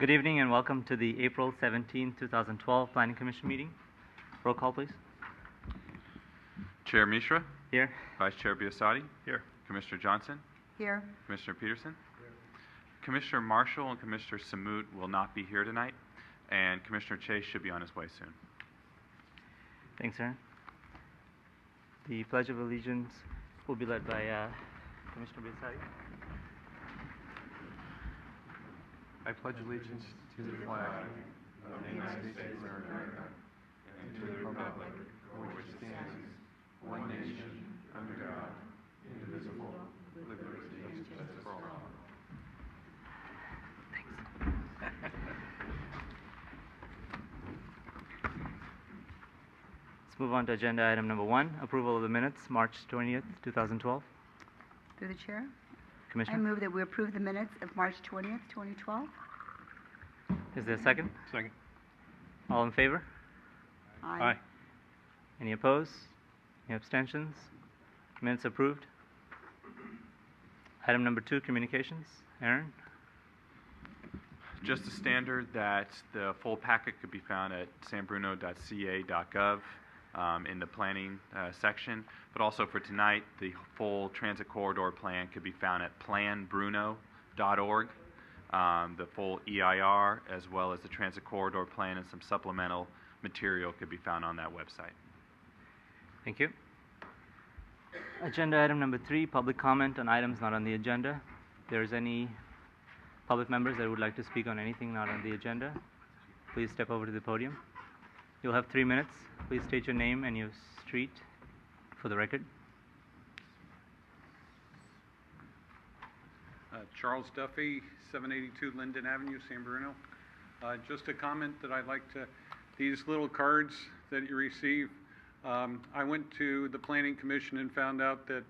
Good evening and welcome to the April 17, 2012 Planning Commission meeting. Roll call, please. Chair Mishra. Here. Vice Chair Biasotti. Here. Commissioner Johnson. Here. Commissioner Peterson. Here. Commissioner Marshall and Commissioner Samut will not be here tonight, and Commissioner Chase should be on his way soon. Thanks, Aaron. The Pledge of Allegiance will be led by Commissioner Biasotti. I pledge allegiance to the flag of the United States of America and to the republic for which it stands, one nation, under God, indivisible, with liberty and justice for all. Let's move on to agenda item number 1, approval of the minutes, March 20th, 2012. Through the chair, Commissioner? I move that we approve the minutes of March 20th, 2012. Is there a second? Second. All in favor? Aye. Any opposed? Any abstentions? Minutes approved. Item number 2, communications. Aaron? Just a standard that the full packet could be found at sanbruno.ca.gov in the planning section, but also for tonight, the full transit corridor plan could be found at planbruno.org. The full EIR, as well as the transit corridor plan and some supplemental material could be found on that website. Thank you. Agenda item number 3, public comment on items not on the agenda. If there's any public members that would like to speak on anything not on the agenda, please step over to the podium. You'll have 3 minutes. Please state your name and your street for the record. Charles Duffy, 782 Linden Avenue, San Bruno. Just a comment that I'd like to, these little cards that you receive, I went to the Planning Commission and found out that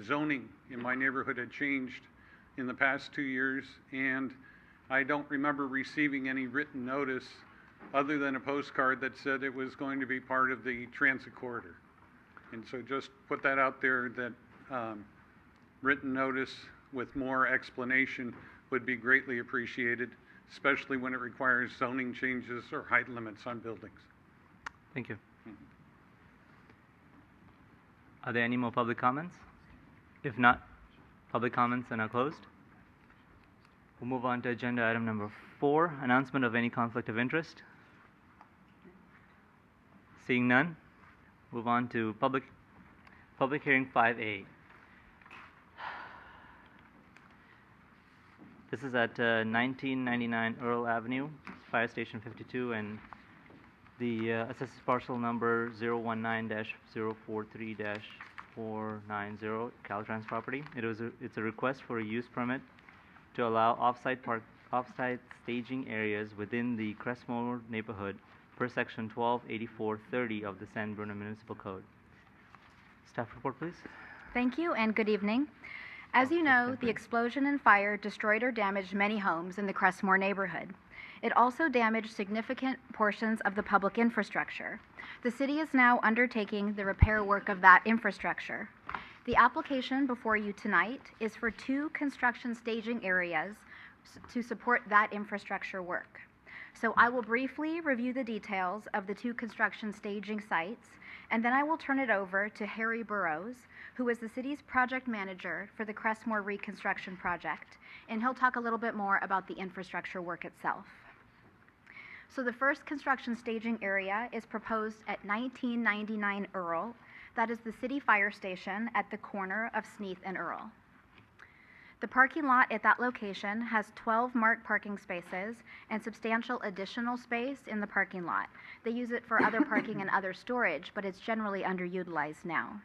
zoning in my neighborhood had changed in the past 2 years, and I don't remember receiving any written notice other than a postcard that said it was going to be part of the transit corridor. And so just put that out there that written notice with more explanation would be greatly appreciated, especially when it requires zoning changes or height limits on buildings. Thank you. Are there any more public comments? If not, public comments are now closed. We'll move on to agenda item number 4, announcement of any conflict of interest. Seeing none, move on to public hearing 5A. This is at 1999 Earl Avenue, Fire Station 52, and the assessors parcel number 019-043-490, Caltrans property. It's a request for a use permit to allow off-site staging areas within the Crestmore neighborhood per section 128430 of the San Bruno Municipal Code. Staff report, please. Thank you and good evening. As you know, the explosion and fire destroyed or damaged many homes in the Crestmore neighborhood. It also damaged significant portions of the public infrastructure. The city is now undertaking the repair work of that infrastructure. The application before you tonight is for 2 construction staging areas to support that infrastructure work. So I will briefly review the details of the 2 construction staging sites, and then I will turn it over to Harry Burrows, who is the city's project manager for the Crestmore Reconstruction Project, and he'll talk a little bit more about the infrastructure work itself. So the first construction staging area is proposed at 1999 Earl. That is the city fire station at the corner of Sneath and Earl. The parking lot at that location has 12 marked parking spaces and substantial additional space in the parking lot. They use it for other parking and other storage, but it's generally underutilized now.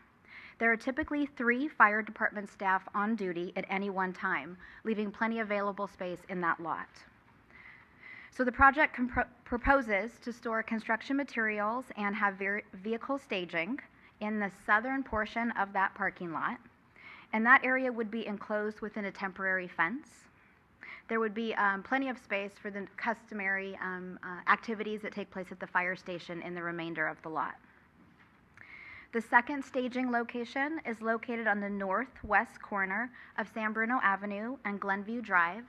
There are typically 3 fire department staff on duty at any one time, leaving plenty of available space in that lot. So the project proposes to store construction materials and have vehicle staging in the southern portion of that parking lot, and that area would be enclosed within a temporary fence. There would be plenty of space for the customary activities that take place at the fire station in the remainder of the lot. The second staging location is located on the northwest corner of San Bruno Avenue and Glenview Drive.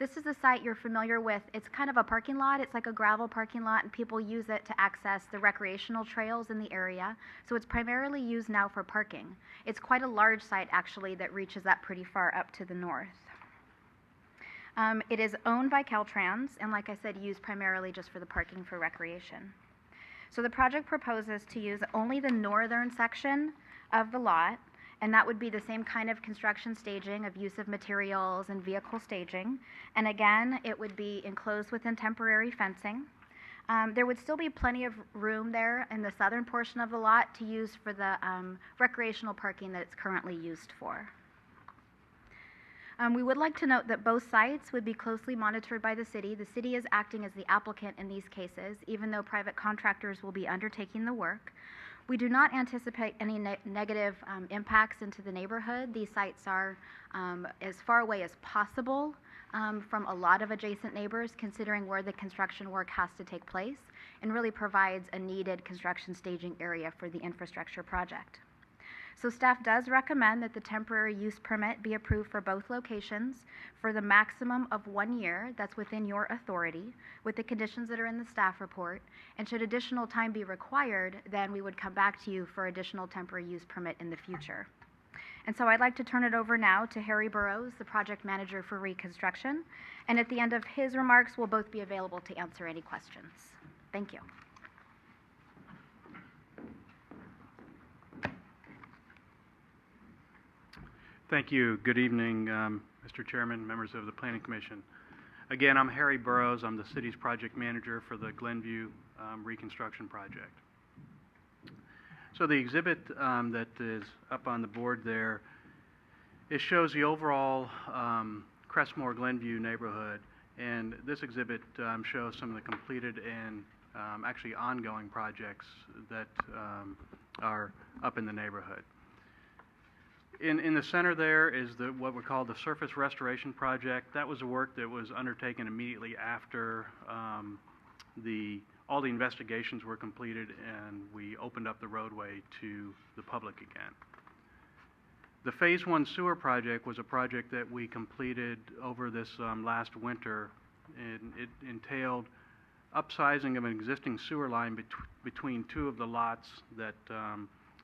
This is a site you're familiar with. It's kind of a parking lot. It's like a gravel parking lot, and people use it to access the recreational trails in the area. So it's primarily used now for parking. It's quite a large site, actually, that reaches up pretty far up to the north. It is owned by Caltrans, and like I said, used primarily just for the parking for recreation. So the project proposes to use only the northern section of the lot, and that would be the same kind of construction staging of use of materials and vehicle staging. And again, it would be enclosed within temporary fencing. There would still be plenty of room there in the southern portion of the lot to use for the recreational parking that it's currently used for. We would like to note that both sites would be closely monitored by the city. The city is acting as the applicant in these cases, even though private contractors will be undertaking the work. We do not anticipate any negative impacts into the neighborhood. These sites are as far away as possible from a lot of adjacent neighbors, considering where the construction work has to take place, and really provides a needed construction staging area for the infrastructure project. So staff does recommend that the temporary use permit be approved for both locations for the maximum of 1 year. That's within your authority, with the conditions that are in the staff report. And should additional time be required, then we would come back to you for additional temporary use permit in the future. And so I'd like to turn it over now to Harry Burrows, the project manager for reconstruction. And at the end of his remarks, we'll both be available to answer any questions. Thank you. Thank you. Good evening, Mr. Chairman, members of the Planning Commission. Again, I'm Harry Burrows. I'm the city's project manager for the Glenview reconstruction project. So the exhibit that is up on the board there, it shows the overall Crestmore Glenview neighborhood, and this exhibit shows some of the completed and actually ongoing projects that are up in the neighborhood. In the center there is what we call the surface restoration project. That was a work that was undertaken immediately after all the investigations were completed and we opened up the roadway to the public again. The Phase 1 sewer project was a project that we completed over this last winter, and it entailed upsizing of an existing sewer line between two of the lots that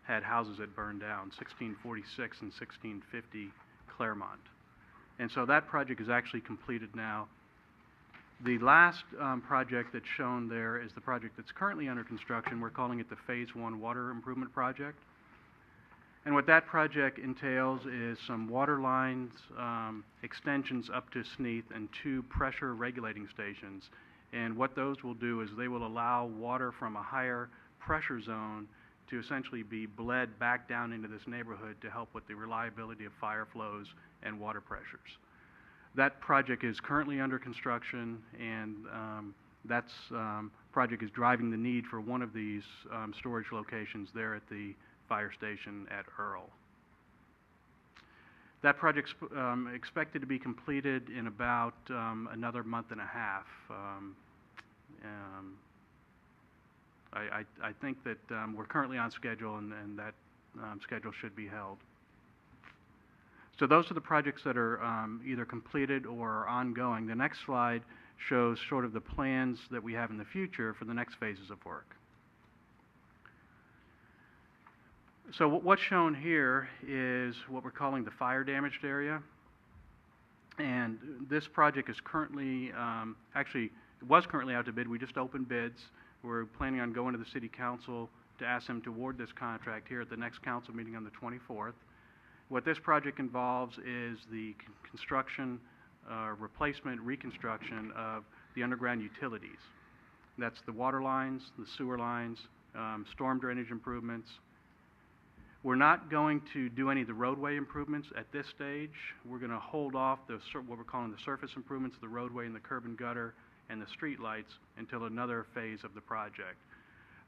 had houses that burned down, 1646 and 1650 Claremont. And so that project is actually completed now. The last project that's shown there is the project that's currently under construction. We're calling it the Phase 1 Water Improvement Project. And what that project entails is some water lines, extensions up to Sneath, and 2 pressure regulating stations. And what those will do is they will allow water from a higher pressure zone to essentially be bled back down into this neighborhood to help with the reliability of fire flows and water pressures. That project is currently under construction, and that project is driving the need for one of these storage locations there at the fire station at Earl. That project's expected to be completed in about another month and a half. I think that we're currently on schedule, and that schedule should be held. So those are the projects that are either completed or ongoing. The next slide shows sort of the plans that we have in the future for the next phases of work. So what's shown here is what we're calling the fire damaged area. And this project is currently, actually, it was currently out to bid. We just opened bids. We're planning on going to the City Council to ask them to award this contract here at the next council meeting on the 24th. What this project involves is the construction, replacement, reconstruction of the underground utilities. That's the water lines, the sewer lines, storm drainage improvements. We're not going to do any of the roadway improvements at this stage. We're going to hold off what we're calling the surface improvements, the roadway and the curb and gutter, and the street lights until another phase of the project.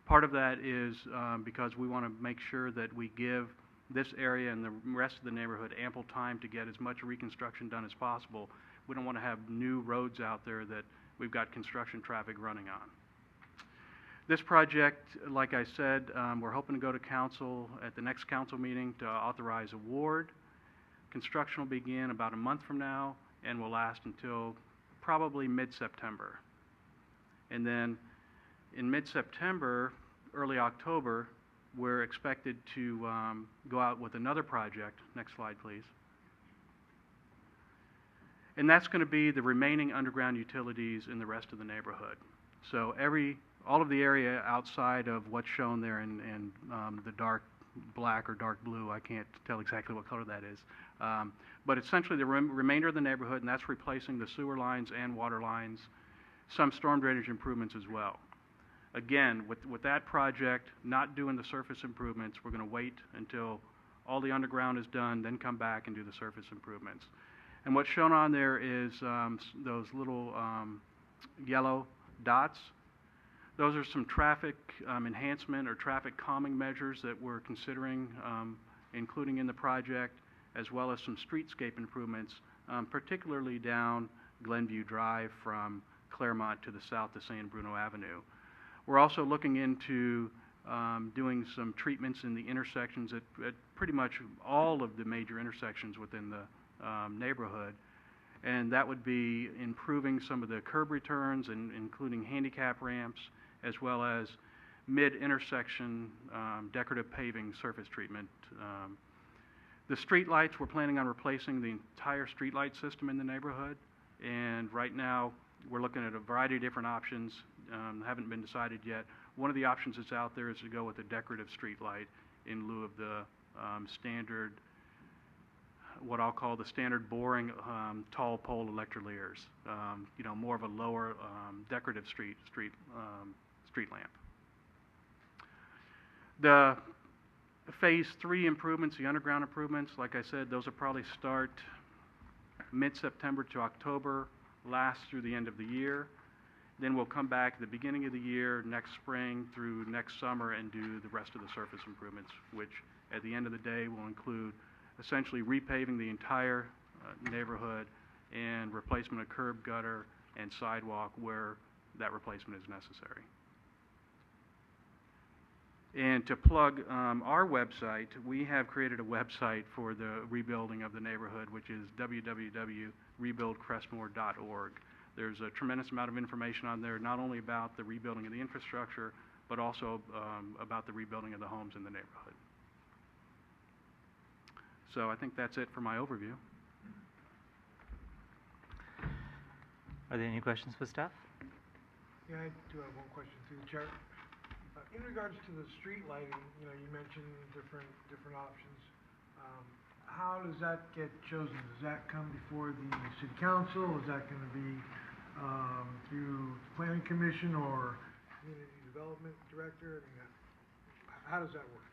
Part of that is because we want to make sure that we give this area and the rest of the neighborhood ample time to get as much reconstruction done as possible. We don't want to have new roads out there that we've got construction traffic running on. This project, like I said, we're hoping to go to council at the next council meeting to authorize award. Construction will begin about a month from now and will last until probably mid-September. And then in mid-September, early October, we're expected to go out with another project. Next slide, please. And that's going to be the remaining underground utilities in the rest of the neighborhood. So all of the area outside of what's shown there in the dark black or dark blue, I can't tell exactly what color that is, but essentially the remainder of the neighborhood, and that's replacing the sewer lines and water lines, some storm drainage improvements as well. Again, with that project, not doing the surface improvements, we're going to wait until all the underground is done, then come back and do the surface improvements. And what's shown on there is those little yellow dots. Those are some traffic enhancement or traffic calming measures that we're considering including in the project, as well as some streetscape improvements, particularly down Glenview Drive from Claremont to the south to San Bruno Avenue. We're also looking into doing some treatments in the intersections at pretty much all of the major intersections within the neighborhood, and that would be improving some of the curb returns and including handicap ramps, as well as mid-intersection decorative paving surface treatment. The street lights, we're planning on replacing the entire street light system in the neighborhood, and right now we're looking at a variety of different options, haven't been decided yet. One of the options that's out there is to go with a decorative street light in lieu of the standard, what I'll call the standard boring tall pole electroliers, you know, more of a lower decorative street lamp. The phase 3 improvements, the underground improvements, like I said, those will probably start mid-September to October, last through the end of the year. Then we'll come back at the beginning of the year, next spring through next summer, and do the rest of the surface improvements, which at the end of the day will include essentially repaving the entire neighborhood and replacement of curb, gutter, and sidewalk where that replacement is necessary. And to plug our website, we have created a website for the rebuilding of the neighborhood, which is www.rebuildcrestmore.org. There's a tremendous amount of information on there, not only about the rebuilding of the infrastructure, but also about the rebuilding of the homes in the neighborhood. So I think that's it for my overview. Are there any questions for staff? Yeah, I do have one question through the chair. In regards to the street lighting, you know, you mentioned different options. How does that get chosen? Does that come before the city council? Is that going to be through the planning commission or community development director? I mean, how does that work?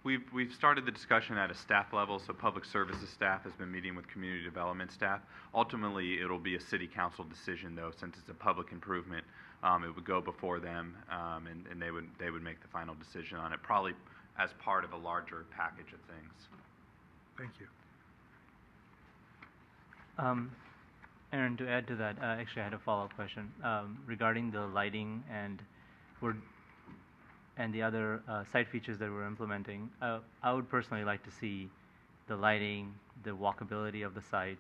We've started the discussion at a staff level, so public services staff has been meeting with community development staff. Ultimately, it'll be a city council decision, though, since it's a public improvement. It would go before them, and they would make the final decision on it, probably as part of a larger package of things. Thank you. Aaron, to add to that, actually I had a follow-up question regarding the lighting and the other site features that we're implementing. I would personally like to see the lighting, the walkability of the site,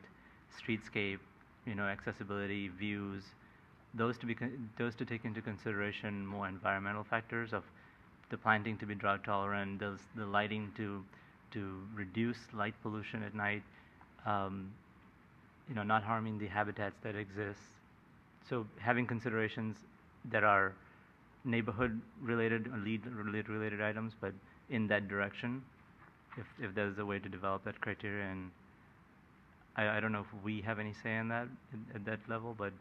streetscape, you know, accessibility, views, those to take into consideration more environmental factors of the planting to be drought tolerant, the lighting to reduce light pollution at night, you know, not harming the habitats that exist. So having considerations that are neighborhood related or lead related items, but in that direction, if there's a way to develop that criteria. And I don't know if we have any say in that at that level, but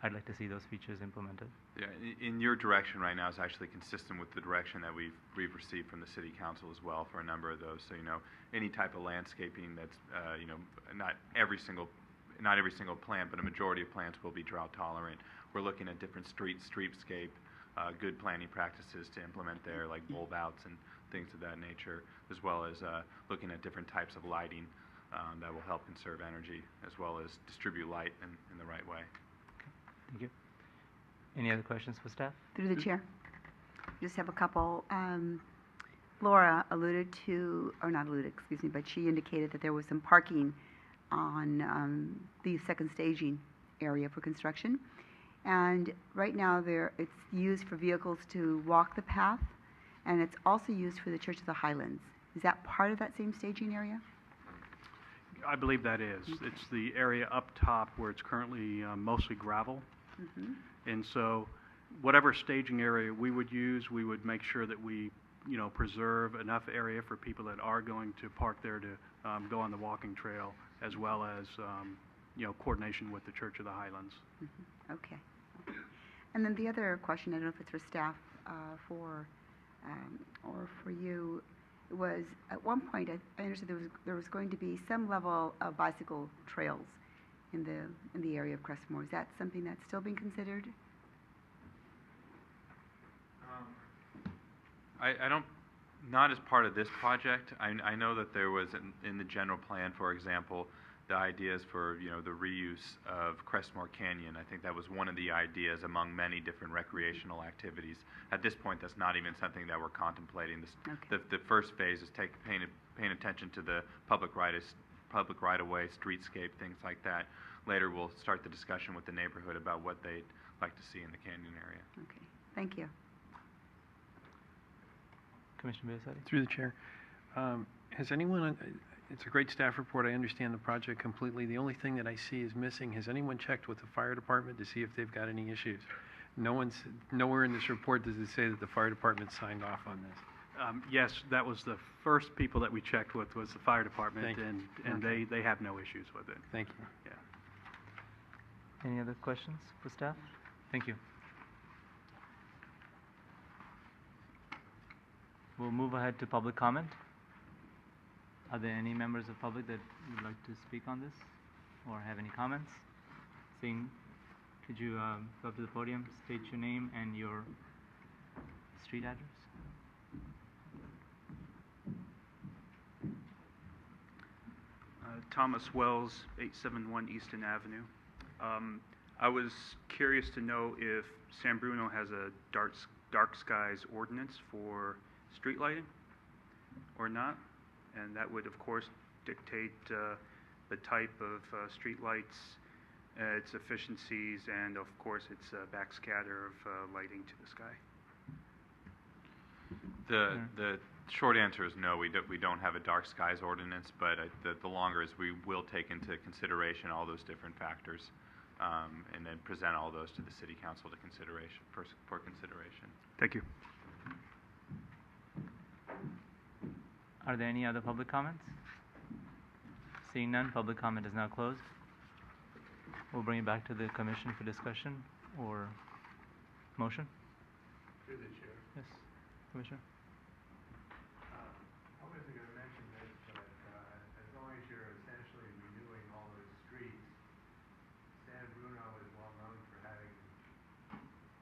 I'd like to see those features implemented. Yeah, in your direction right now is actually consistent with the direction that we've received from the city council as well for a number of those. So, you know, any type of landscaping that's, you know, not every single plant, but a majority of plants will be drought tolerant. We're looking at different streetscape, good planning practices to implement there, like bulb outs and things of that nature, as well as looking at different types of lighting that will help conserve energy, as well as distribute light in the right way. Okay. Thank you. Any other questions for staff? Through the chair. Just have a couple. Laura alluded to, or not alluded, excuse me, but she indicated that there was some parking on the second staging area for construction. And right now it's used for vehicles to walk the path, and it's also used for the Church of the Highlands. Is that part of that same staging area? I believe that is. It's the area up top where it's currently mostly gravel. Mm-hmm. And so whatever staging area we would use, we would make sure that we, preserve enough area for people that are going to park there to go on the walking trail, as well as, coordination with the Church of the Highlands. Mm-hmm. Okay. And then the other question, I don't know if it's for staff or for you, was at one point I understood there was going to be some level of bicycle trails in the area of Crestmore. Is that something that's still being considered? I don't, not as part of this project. I know that there was in the general plan, for example, the ideas for, the reuse of Crestmore Canyon. I think that was one of the ideas among many different recreational activities. At this point, that's not even something that we're contemplating. Okay. The first phase is paying attention to the public right-of-way, streetscape, things like that. Later, we'll start the discussion with the neighborhood about what they'd like to see in the canyon area. Okay. Thank you. Commissioner Biasetti? Through the chair. Has anyone, it's a great staff report, I understand the project completely. The only thing that I see is missing, has anyone checked with the fire department to see if they've got any issues? Nowhere in this report does it say that the fire department signed off on this. Yes, that was the first people that we checked with was the fire department, Thank you. and Okay. they have no issues with it. Thank you. Yeah. Any other questions for staff? Thank you. We'll move ahead to public comment. Are there any members of public that would like to speak on this or have any comments? Seeing, could you go up to the podium, state your name and your street address? Thomas Wells, 871 Easton Avenue. I was curious to know if San Bruno has a dark skies ordinance for street lighting or not, and that would of course dictate the type of street lights, its efficiencies, and of course its backscatter of lighting to the sky. The short answer is no. We don't have a dark skies ordinance, but the longer is we will take into consideration all those different factors, and then present all those to the city council to consideration for consideration. Thank you. Are there any other public comments? Seeing none, public comment is now closed. We'll bring it back to the commission for discussion or motion. Through the chair. Yes, Commissioner. I wasn't going to mention this, but as long as you're essentially renewing all those streets, San Bruno is well known for having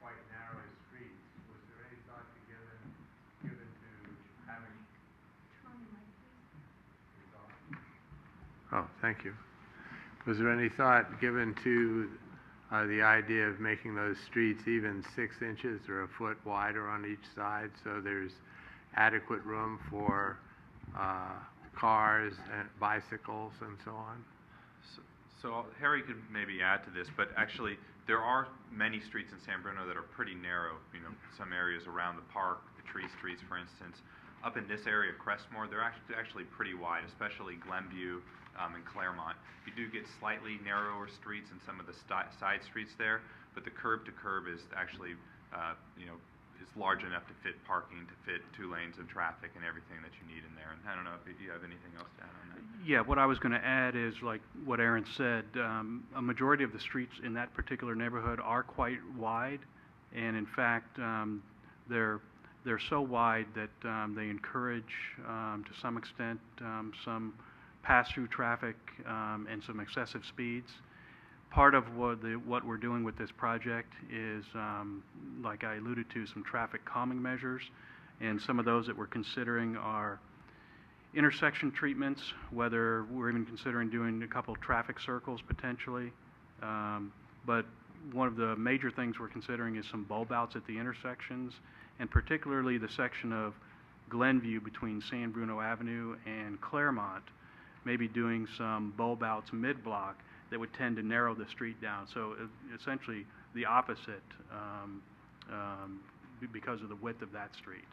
quite narrow streets. Was there any thought given to having? Oh, thank you. Was there any thought given to the idea of making those streets even 6 inches or a foot wider on each side, so there's adequate room for cars and bicycles and so on? So Harry could maybe add to this, but actually there are many streets in San Bruno that are pretty narrow. Some areas around the park, the tree streets, for instance. Up in this area of Crestmore, they're actually pretty wide, especially Glenview and Claremont. You do get slightly narrower streets in some of the side streets there, but the curb to curb is actually, is large enough to fit parking, to fit 2 lanes of traffic and everything that you need in there. And I don't know if you have anything else to add on that. Yeah, what I was going to add is, like what Aaron said, a majority of the streets in that particular neighborhood are quite wide, and in fact, they're so wide that they encourage, to some extent, some pass-through traffic and some excessive speeds. Part of what we're doing with this project is, like I alluded to, some traffic calming measures, and some of those that we're considering are intersection treatments, whether we're even considering doing a couple traffic circles potentially. But one of the major things we're considering is some bulb outs at the intersections, and particularly the section of Glenview between San Bruno Avenue and Claremont. maybe doing some bulb outs mid-block that would tend to narrow the street down. So essentially the opposite because of the width of that street.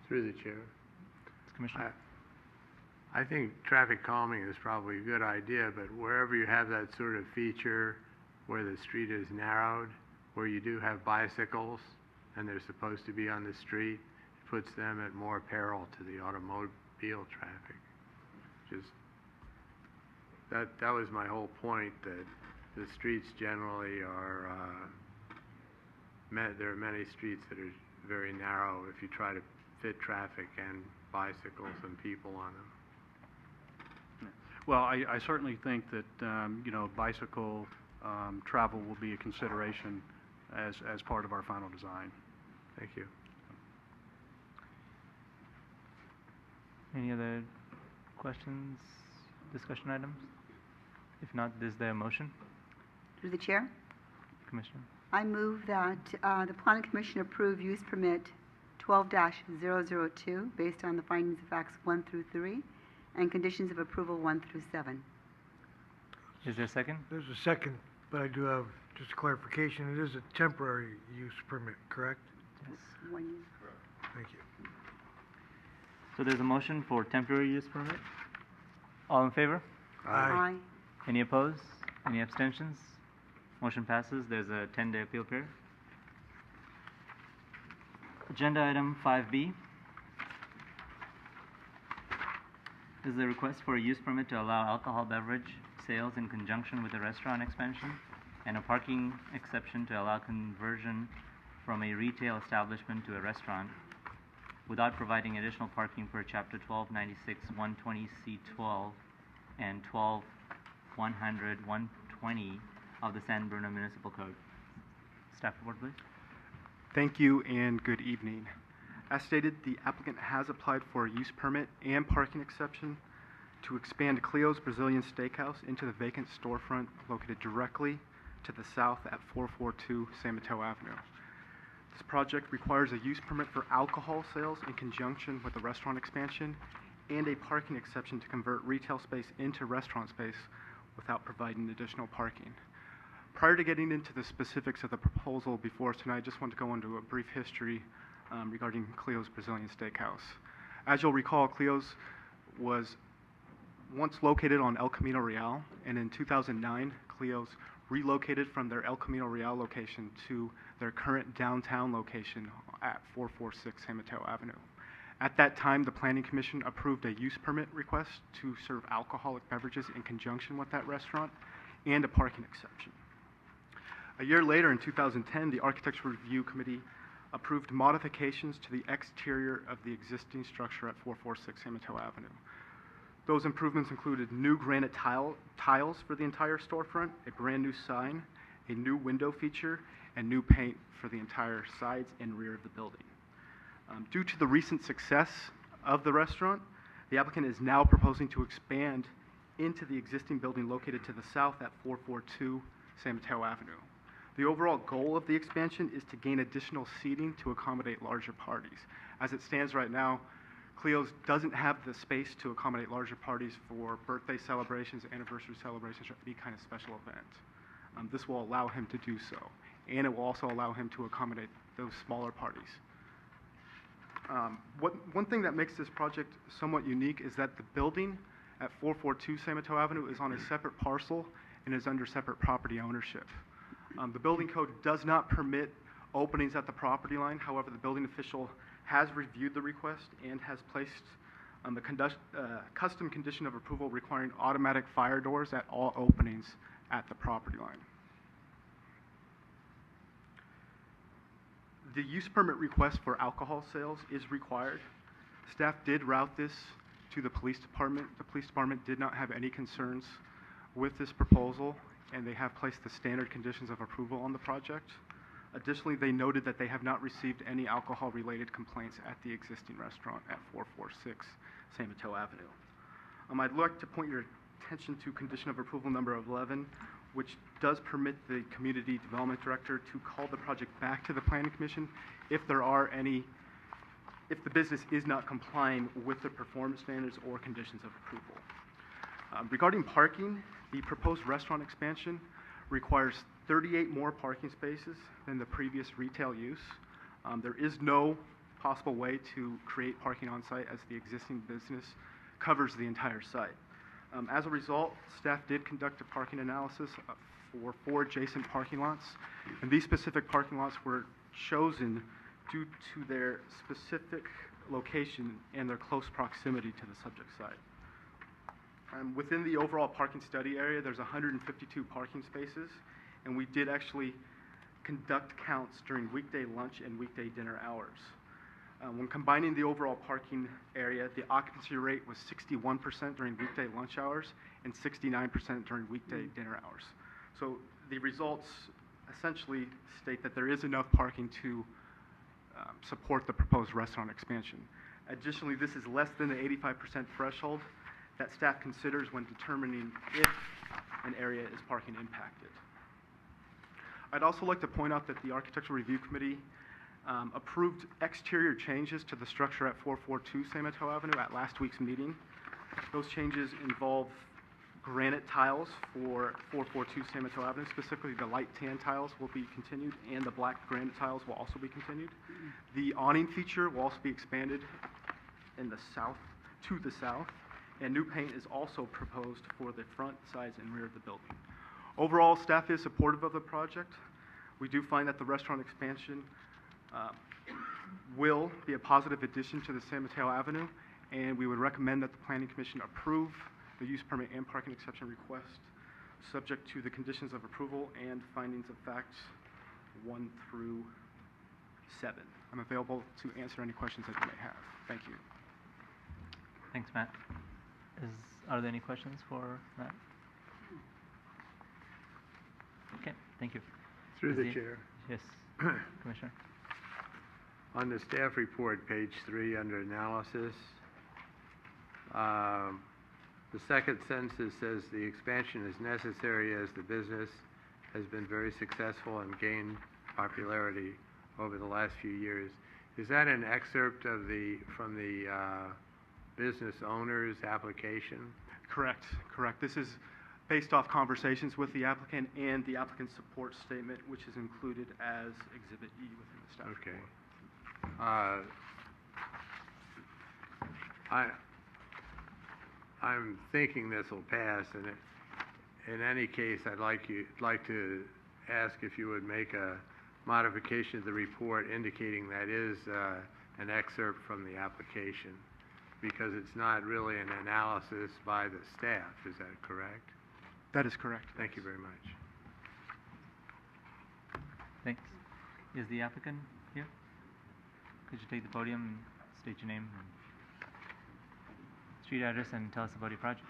Through the chair. Commissioner. I think traffic calming is probably a good idea, but wherever you have that sort of feature where the street is narrowed, where you do have bicycles and they're supposed to be on the street, it puts them at more peril to the automobile traffic. Just that was my whole point, that the streets generally are there are many streets that are very narrow if you try to fit traffic and bicycles and people on them. Well, I certainly think that, you know, bicycle travel will be a consideration as part of our final design. Thank you. Any other questions, discussion items? If not, is there a motion? Through the chair, Commissioner. I move that the Planning Commission approve use permit 12-002 based on the findings of facts 1 through 3 and conditions of approval 1 through 7. Is there a second? There's a second, but I do have just a clarification. It is a temporary use permit, correct? Yes. 1 year. Thank you. So there's a motion for temporary use permit. All in favor? Aye. Any opposed? Any abstentions? Motion passes. There's a 10-day appeal period. Agenda item 5B is the request for a use permit to allow alcohol beverage sales in conjunction with a restaurant expansion and a parking exception to allow conversion from a retail establishment to a restaurant without providing additional parking per Chapter 1296 120C12 and 12-100 120 of the San Bruno Municipal Code. Staff report, please. Thank you and good evening. As stated, the applicant has applied for a use permit and parking exception to expand Cleo's Brazilian Steakhouse into the vacant storefront located directly to the south at 442 San Mateo Avenue. This project requires a use permit for alcohol sales in conjunction with the restaurant expansion and a parking exception to convert retail space into restaurant space without providing additional parking. Prior to getting into the specifics of the proposal before us tonight, I just want to go into a brief history regarding Cleo's Brazilian Steakhouse. As you'll recall, Cleo's was once located on El Camino Real, and in 2009, Cleo's relocated from their El Camino Real location to their current downtown location at 446 San Mateo Avenue. At that time, the Planning Commission approved a use permit request to serve alcoholic beverages in conjunction with that restaurant and a parking exception. A year later, in 2010, the Architectural Review Committee approved modifications to the exterior of the existing structure at 446 San Mateo Avenue. Those improvements included new granite tiles for the entire storefront, a brand new sign, a new window feature, and new paint for the entire sides and rear of the building. Due to the recent success of the restaurant, the applicant is now proposing to expand into the existing building located to the south at 442 San Mateo Avenue. The overall goal of the expansion is to gain additional seating to accommodate larger parties. As it stands right now, Cleo's doesn't have the space to accommodate larger parties for birthday celebrations, anniversary celebrations, or any kind of special event. This will allow him to do so, and it will also allow him to accommodate those smaller parties. One thing that makes this project somewhat unique is that the building at 442 San Mateo Avenue is on a separate parcel and is under separate property ownership. The building code does not permit openings at the property line. However, the building official has reviewed the request and has placed the custom condition of approval requiring automatic fire doors at all openings at the property line. The use permit request for alcohol sales is required. Staff did route this to the police department. The police department did not have any concerns with this proposal, and they have placed the standard conditions of approval on the project. Additionally, they noted that they have not received any alcohol-related complaints at the existing restaurant at 446 San Mateo Avenue. I'd like to point your attention to condition of approval number 11, which does permit the Community Development Director to call the project back to the Planning Commission if there are any if the business is not complying with the performance standards or conditions of approval. Regarding parking, the proposed restaurant expansion requires 38 more parking spaces than the previous retail use. There is no possible way to create parking on site as the existing business covers the entire site. As a result, staff did conduct a parking analysis for 4 adjacent parking lots, and these specific parking lots were chosen due to their specific location and their close proximity to the subject site. Within the overall parking study area, there's 152 parking spaces, and we did actually conduct counts during weekday lunch and weekday dinner hours. When combining the overall parking area, the occupancy rate was 61% during weekday lunch hours and 69% during weekday dinner hours. So the results essentially state that there is enough parking to support the proposed restaurant expansion. Additionally, this is less than the 85% threshold that staff considers when determining if an area is parking impacted. I'd also like to point out that the Architectural Review Committee approved exterior changes to the structure at 442 San Mateo Avenue at last week's meeting. Those changes involve granite tiles for 442 San Mateo Avenue. Specifically, the light tan tiles will be continued, and the black granite tiles will also be continued. The awning feature will also be expanded in the south, to the south, and new paint is also proposed for the front, sides, and rear of the building. Overall, staff is supportive of the project. We do find that the restaurant expansion will be a positive addition to the San Mateo Avenue, and we would recommend that the Planning Commission approve the use permit and parking exception request, subject to the conditions of approval and findings of facts 1 through 7. I'm available to answer any questions that you may have. Thank you. Thanks, Matt. Are there any questions for Matt? Okay, thank you. Through the chair. Yes, Commissioner. On the staff report, page 3, under analysis, the second sentence says the expansion is necessary as the business has been very successful and gained popularity over the last few years. Is that an excerpt of from the business owner's application? Correct, correct. This is based off conversations with the applicant and the applicant's support statement, which is included as Exhibit E within the staff report. I'm thinking this will pass, and in any case, I'd like to ask if you would make a modification of the report indicating that is an excerpt from the application, because it's not really an analysis by the staff. Is that correct? That is correct. Thank you very much. Thanks. Is the applicant here? Could you take the podium and state your name, and street address, and tell us about your project?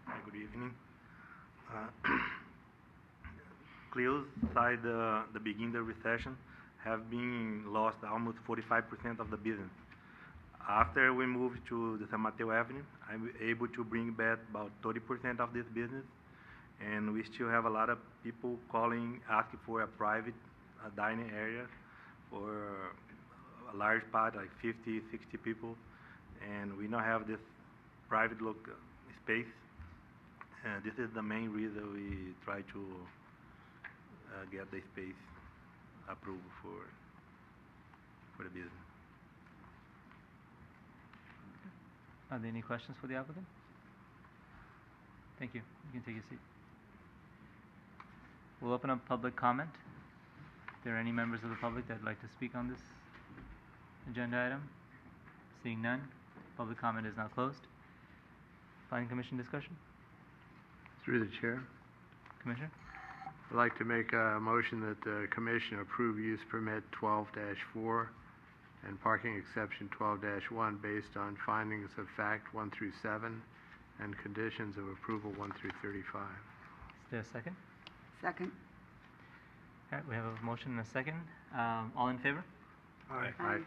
Hi, good evening. Cleos side the beginning of the recession have been lost almost 45% of the business. After we moved to the San Mateo Avenue, I'm able to bring back about 30% of this business, and we still have a lot of people calling, asking for a private dining area for a large part, like 50, 60 people, and we don't have this private space. And this is the main reason we try to get the space approved for the business. Are there any questions for the applicant? Thank you. You can take a seat. We'll open up public comment. If there are any members of the public that would like to speak on this agenda item, seeing none, public comment is now closed. Planning Commission discussion? Through the chair. Commissioner? I'd like to make a motion that the Commission approve use permit 12-4 and parking exception 12-1 based on findings of fact 1 through 7 and conditions of approval 1 through 35. Is there a second? Second. All right, we have a motion and a second. All in favor? Aye. Aye.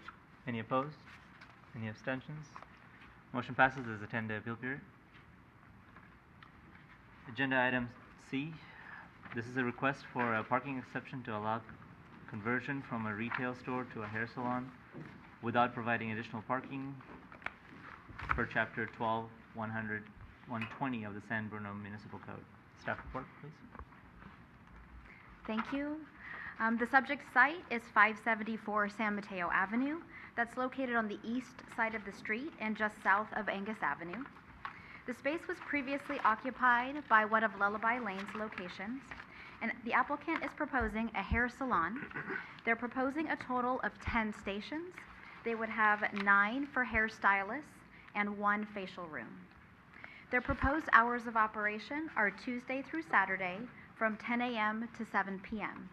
Any opposed? Any abstentions? Motion passes. There's a 10-day appeal period. Agenda item C. This is a request for a parking exception to allow conversion from a retail store to a hair salon without providing additional parking per Chapter 12, 120 of the San Bruno Municipal Code. Staff report, please. Thank you. The subject site is 574 San Mateo Avenue. That's located on the east side of the street and just south of Angus Avenue. The space was previously occupied by one of Lullaby Lane's locations, and the applicant is proposing a hair salon. They're proposing a total of 10 stations. They would have 9 for hairstylists and 1 facial room. Their proposed hours of operation are Tuesday through Saturday from 10 a.m. to 7 p.m.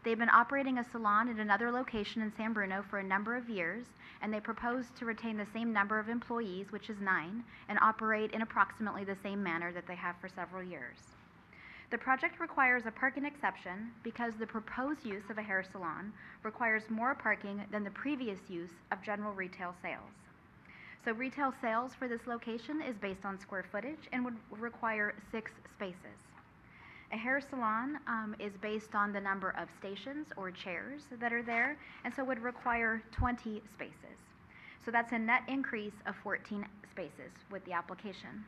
They've been operating a salon at another location in San Bruno for a number of years, and they propose to retain the same number of employees, which is 9, and operate in approximately the same manner that they have for several years. The project requires a parking exception because the proposed use of a hair salon requires more parking than the previous use of general retail sales. So retail sales for this location is based on square footage and would require 6 spaces. A hair salon is based on the number of stations or chairs that are there, and so would require 20 spaces. So that's a net increase of 14 spaces with the application.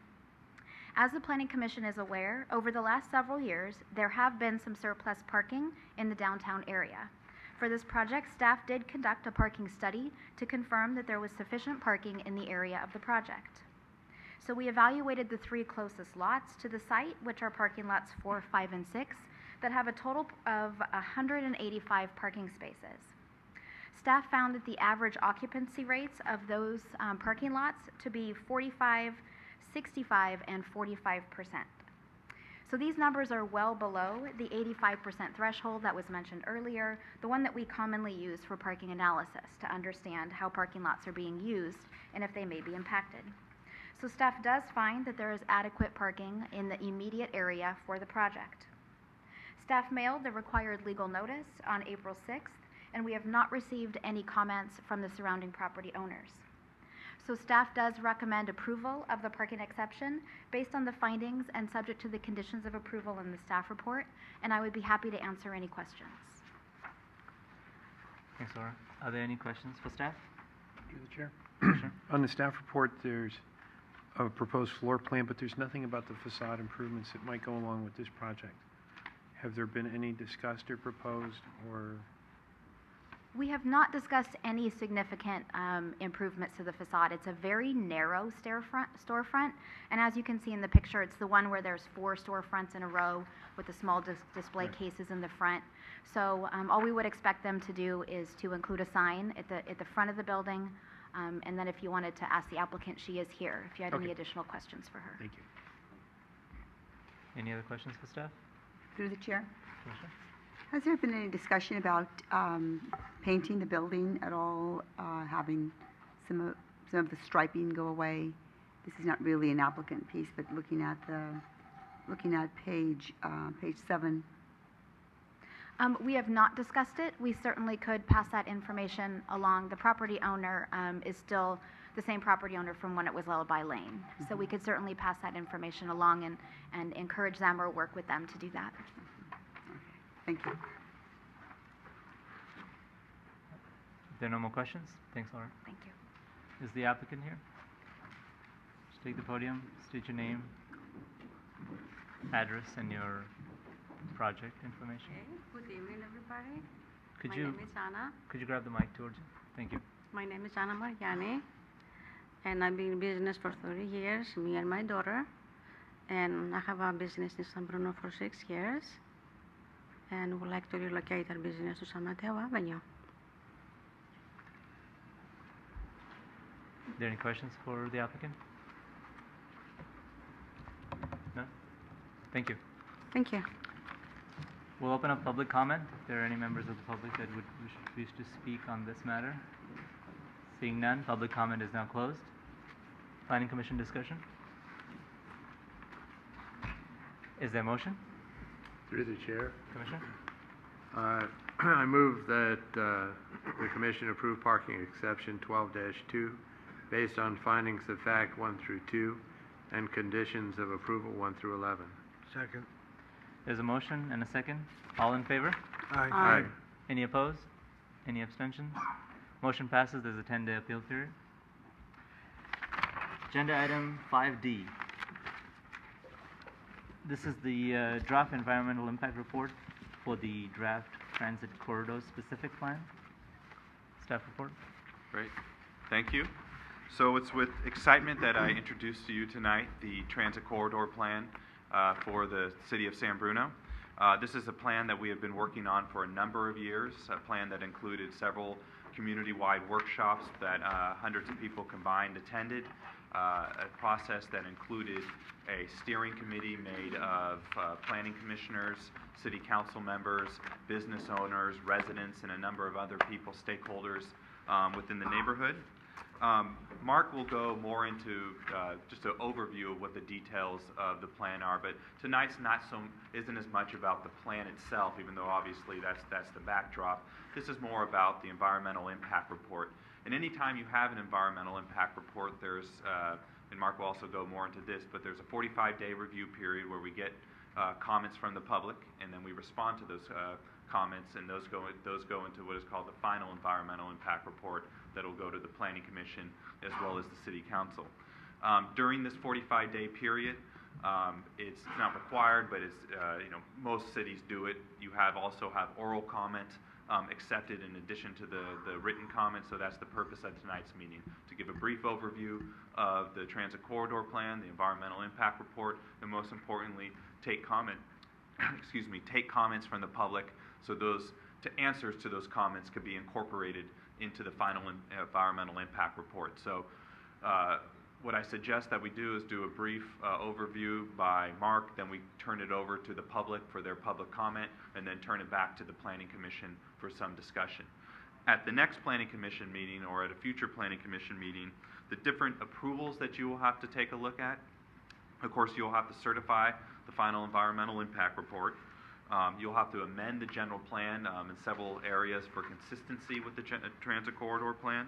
As the Planning Commission is aware, over the last several years, there have been some surplus parking in the downtown area. For this project, staff did conduct a parking study to confirm that there was sufficient parking in the area of the project. So we evaluated the 3 closest lots to the site, which are parking lots 4, 5, and 6, that have a total of 185 parking spaces. Staff found that the average occupancy rates of those parking lots to be 45, 65, and 45%. So these numbers are well below the 85% threshold that was mentioned earlier, the one that we commonly use for parking analysis to understand how parking lots are being used and if they may be impacted. So staff does find that there is adequate parking in the immediate area for the project. Staff mailed the required legal notice on April 6th, and we have not received any comments from the surrounding property owners. So staff does recommend approval of the parking exception based on the findings and subject to the conditions of approval in the staff report, and I would be happy to answer any questions. Thanks, Laura. Are there any questions for staff? Through the chair. Sure. On the staff report, there's a proposed floor plan, but there's nothing about the facade improvements that might go along with this project. Have there been any discussed or proposed, or? We have not discussed any significant improvements to the facade. It's a very narrow storefront, and as you can see in the picture, it's the one where there's 4 storefronts in a row with the small display cases in the front. So all we would expect them to do is to include a sign at the front of the building, and then if you wanted to ask the applicant, she is here, if you had any additional questions for her. Thank you. Any other questions for staff? Through the chair. Commissioner? Has there been any discussion about painting the building at all, having some of the striping go away? This is not really an applicant piece, but looking at page 7. We have not discussed it. We certainly could pass that information along. The property owner is still the same property owner from when it was Lullaby Lane. So we could certainly pass that information along and encourage them or work with them to do that. Thank you. If there are no more questions, thanks, Laura. Thank you. Is the applicant here? Just take the podium, state your name, address, and your project information. Okay. Good evening, everybody. Could My you name is Anna. Could you grab the mic towards you? Thank you. My name is Anna Mariani, and I've been in business for 30 years, me and my daughter. And I have a business in San Bruno for 6 years, and would like to relocate our business to San Mateo Avenue. Are there any questions for the applicant? No? Thank you. Thank you. We'll open up public comment. If there are any members of the public that would wish to speak on this matter. Seeing none, public comment is now closed. Planning Commission discussion. Is there a motion? Through the chair. Commissioner? I move that the commission approve parking exception 12-2 based on findings of fact 1 through 2 and conditions of approval 1 through 11. Second. There's a motion and a second. All in favor? Aye. Aye. Any opposed? Any abstentions? Motion passes. There's a 10-day appeal period. Agenda item 5D. This is the draft environmental impact report for the draft transit corridor specific plan. Staff report. Great. Thank you. So it's with excitement that I introduce to you tonight the transit corridor plan for the city of San Bruno. This is a plan that we have been working on for a number of years, a plan that included several community-wide workshops that hundreds of people combined attended, a process that included a steering committee made of planning commissioners, city council members, business owners, residents, and a number of other people, stakeholders within the neighborhood. Mark will go more into just an overview of what the details of the plan are, but tonight's isn't as much about the plan itself, even though obviously that's the backdrop. This is more about the environmental impact report. And anytime you have an environmental impact report, there's, and Mark will also go more into this, but there's a 45-day review period where we get comments from the public, and then we respond to those comments, and those go into what is called the final environmental impact report that will go to the Planning Commission as well as the City Council. During this 45-day period, it's not required, but it's, most cities do it. You also have oral comment accepted in addition to the written comment, so that's the purpose of tonight's meeting, to give a brief overview of the transit corridor plan, the environmental impact report, and most importantly, take comments from the public, so answers to those comments could be incorporated into the final environmental impact report. So what I suggest that we do is do a brief overview by Mark, then we turn it over to the public for their public comment, and then turn it back to the Planning Commission for some discussion. At the next Planning Commission meeting, or at a future Planning Commission meeting, the different approvals that you will have to take a look at, of course, you'll have to certify the final environmental impact report. You'll have to amend the general plan in several areas for consistency with the transit corridor plan.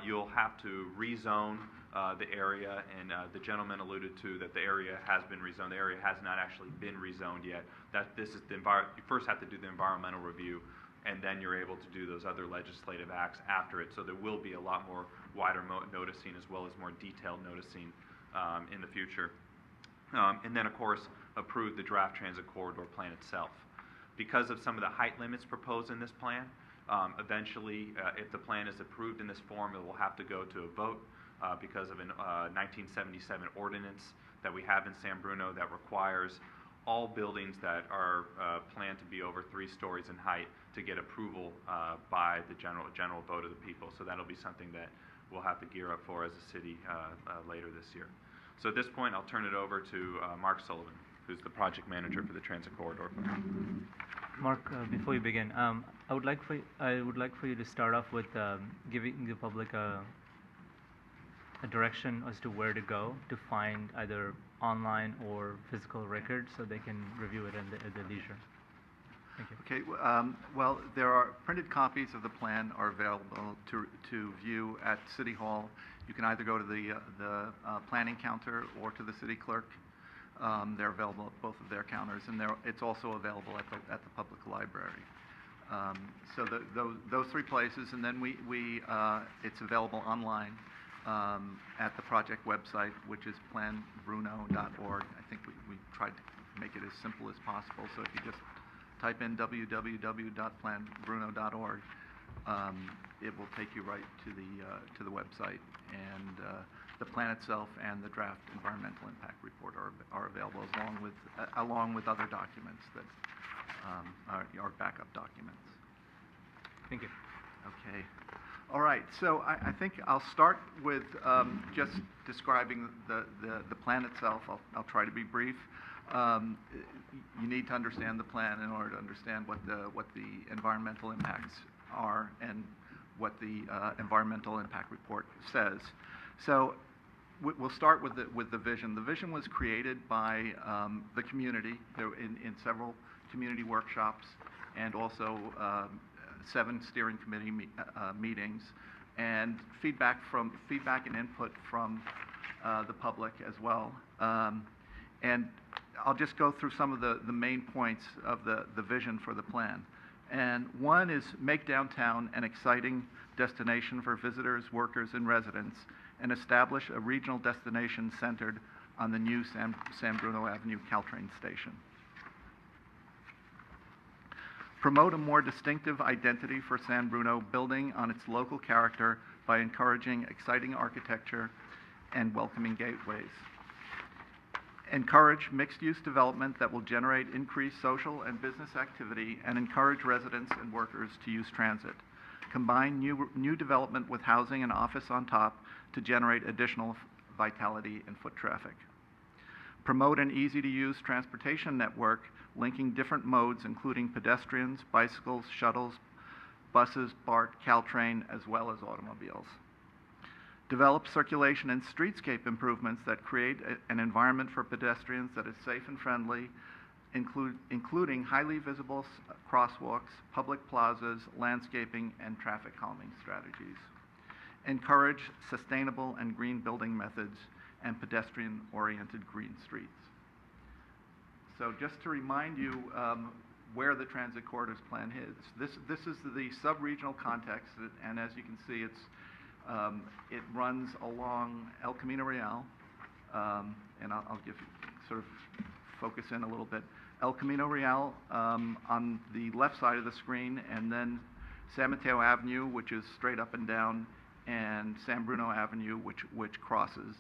You'll have to rezone the area, and the gentleman alluded to that the area has been rezoned. The area has not actually been rezoned yet. You first have to do the environmental review, and then you're able to do those other legislative acts after it. So there will be a lot more wider noticing as well as more detailed noticing in the future. And then, of course, approve the draft transit corridor plan itself. Because of some of the height limits proposed in this plan, eventually, if the plan is approved in this form, it will have to go to a vote because of a 1977 ordinance that we have in San Bruno that requires all buildings that are planned to be over 3 stories in height to get approval by the general vote of the people. So that'll be something that we'll have to gear up for as a city later this year. So at this point, I'll turn it over to Mark Sullivan, who's the project manager for the transit corridor plan. Mark, before you begin, I would like for you to start off with giving the public a direction as to where to go to find either online or physical records, so they can review it at their leisure. Thank you. Okay. Well, there are printed copies of the plan are available to view at City Hall. You can either go to the planning counter or to the city clerk. They're available at both of their counters, and it's also available at the public library. So those 3 places, and then it's available online at the project website, which is planbruno.org. I think we tried to make it as simple as possible. So if you just type in www.planbruno.org, it will take you right to the website, and the plan itself and the draft environmental impact report are available along with other documents that are backup documents. Thank you. Okay. All right. So I think I'll start with just describing the plan itself. I'll try to be brief. You need to understand the plan in order to understand what the environmental impacts are and what the environmental impact report says. So we'll start with the vision. The vision was created by the community in several community workshops, and also 7 steering committee meetings, and feedback and input from the public as well. And I'll just go through some of the main points of the vision for the plan. And one is make downtown an exciting destination for visitors, workers, and residents, and establish a regional destination centered on the new San Bruno Avenue Caltrain station. Promote a more distinctive identity for San Bruno, building on its local character by encouraging exciting architecture and welcoming gateways. Encourage mixed-use development that will generate increased social and business activity and encourage residents and workers to use transit. Combine new development with housing and office on top to generate additional vitality and foot traffic. Promote an easy-to-use transportation network linking different modes, including pedestrians, bicycles, shuttles, buses, BART, Caltrain, as well as automobiles. Develop circulation and streetscape improvements that create an environment for pedestrians that is safe and friendly, including highly visible crosswalks, public plazas, landscaping, and traffic calming strategies. Encourage sustainable and green building methods and pedestrian-oriented green streets. So just to remind you where the transit corridors plan is, this is the sub-regional context, and as you can see, it runs along El Camino Real, and I'll give you, sort of focus in a little bit. El Camino Real on the left side of the screen, and then San Mateo Avenue, which is straight up and down, and San Bruno Avenue, which crosses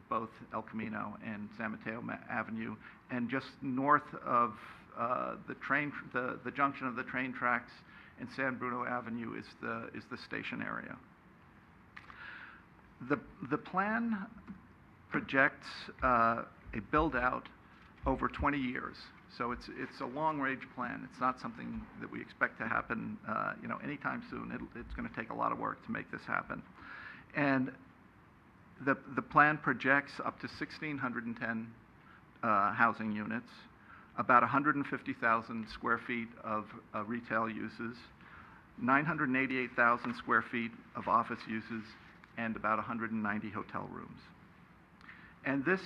both El Camino and San Mateo Avenue, and just north of the junction of the train tracks and San Bruno Avenue is the station area. The plan projects a build-out over 20 years, so it's a long-range plan. It's not something that we expect to happen, anytime soon. It's going to take a lot of work to make this happen, and the plan projects up to 1,610 housing units, about 150,000 square feet of retail uses, 988,000 square feet of office uses, and about 190 hotel rooms. And this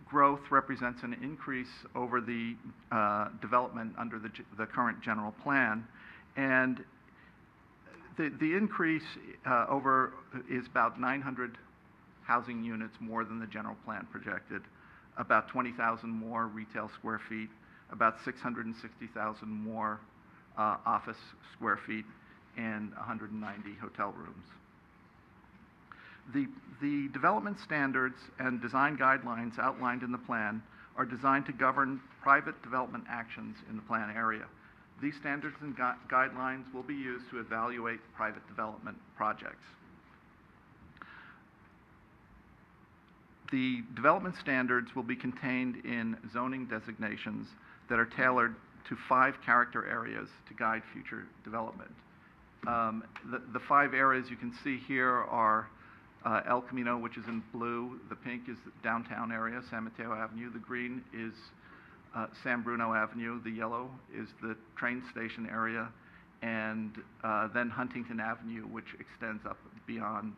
growth represents an increase over the development under the current general plan. And the increase is about 900 housing units more than the general plan projected, about 20,000 more retail square feet, about 660,000 more office square feet, and 190 hotel rooms. The development standards and design guidelines outlined in the plan are designed to govern private development actions in the plan area. These standards and guidelines will be used to evaluate private development projects. The development standards will be contained in zoning designations that are tailored to 5 character areas to guide future development. The 5 areas you can see here are El Camino, which is in blue. The pink is the downtown area, San Mateo Avenue. The green is San Bruno Avenue. The yellow is the train station area. And then Huntington Avenue, which extends up beyond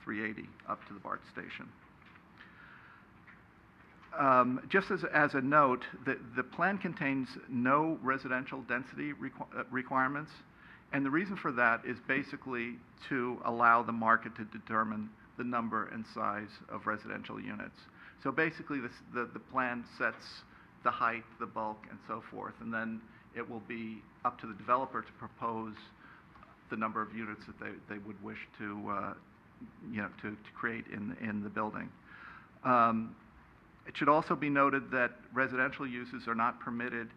380 up to the BART station. Just as a note, the plan contains no residential density requirements, and the reason for that is basically to allow the market to determine the number and size of residential units. So basically, the plan sets the height, the bulk, and so forth, and then it will be up to the developer to propose the number of units that they would wish to create in the building. It should also be noted that residential uses are not permitted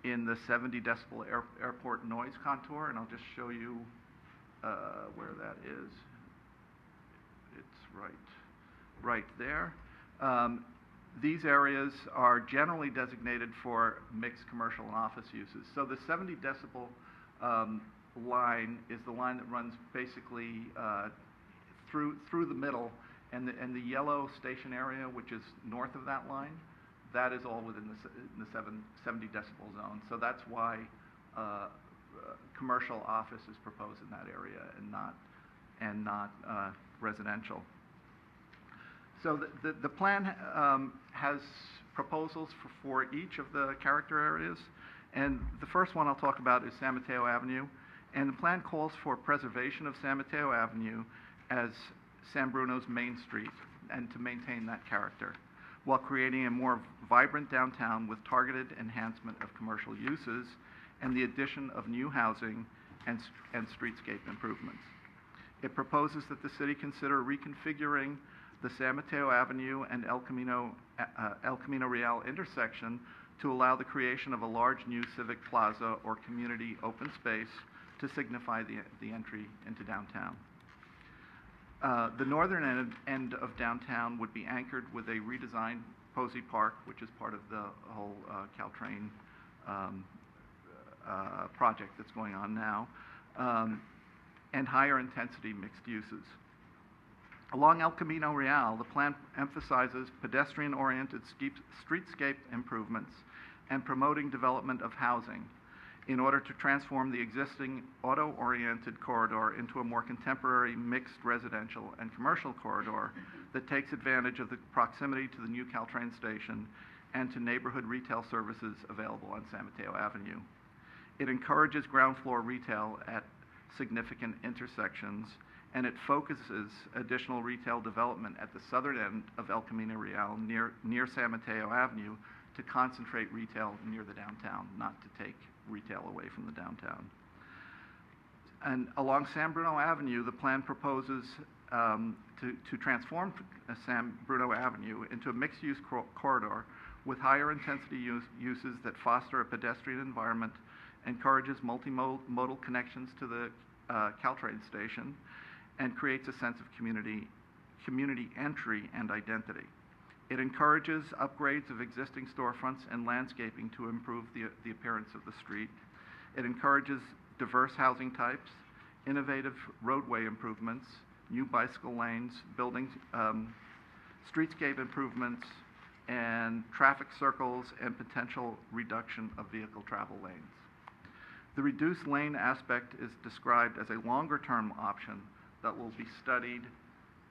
in the 70 decibel airport noise contour, and I'll just show you where that is. It's right there. These areas are generally designated for mixed commercial and office uses. So the 70 decibel line is the line that runs basically through the middle, and the yellow station area, which is north of that line, that is all within the 70 decibel zone. So that's why commercial office is proposed in that area and not residential. So the plan has proposals for each of the character areas, And the first one I'll talk about is San Mateo Avenue. And the plan calls for preservation of San Mateo Avenue as San Bruno's main street and to maintain that character, while creating a more vibrant downtown with targeted enhancement of commercial uses and the addition of new housing and streetscape improvements. It proposes that the city consider reconfiguring the San Mateo Avenue and El Camino Real intersection to allow the creation of a large new civic plaza or community open space to signify the entry into downtown. The northern end of downtown would be anchored with a redesigned Posey Park, which is part of the whole Caltrain project that's going on now, and higher intensity mixed uses. Along El Camino Real, the plan emphasizes pedestrian-oriented streetscape improvements and promoting development of housing in order to transform the existing auto-oriented corridor into a more contemporary mixed residential and commercial corridor that takes advantage of the proximity to the new Caltrain station and to neighborhood retail services available on San Mateo Avenue. It encourages ground floor retail at significant intersections, and it focuses additional retail development at the southern end of El Camino Real near San Mateo Avenue to concentrate retail near the downtown, not to take retail away from the downtown. And along San Bruno Avenue, the plan proposes to transform San Bruno Avenue into a mixed-use corridor with higher intensity uses that foster a pedestrian environment, encourages multimodal connections to the Caltrain station, and creates a sense of community entry and identity. It encourages upgrades of existing storefronts and landscaping to improve the appearance of the street. It encourages diverse housing types, innovative roadway improvements, new bicycle lanes, building streetscape improvements, and traffic circles and potential reduction of vehicle travel lanes. The reduced lane aspect is described as a longer-term option that will be studied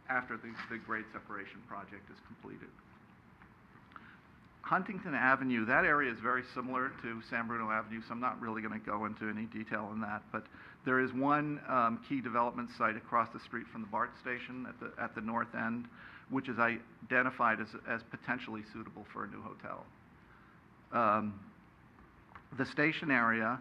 after the grade separation project is completed. Huntington Avenue, that area is very similar to San Bruno Avenue, so I'm not really going to go into any detail on that, but there is one key development site across the street from the BART station at the north end, which is identified as potentially suitable for a new hotel. The station area,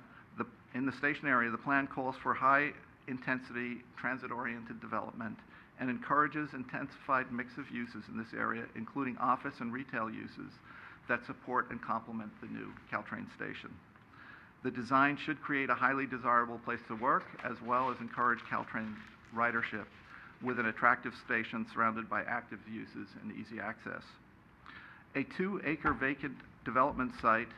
in the station area, the plan calls for high-intensity, transit-oriented development and encourages intensified mix of uses in this area, including office and retail uses that support and complement the new Caltrain station. The design should create a highly desirable place to work, as well as encourage Caltrain ridership with an attractive station surrounded by active uses and easy access. A 2-acre vacant development site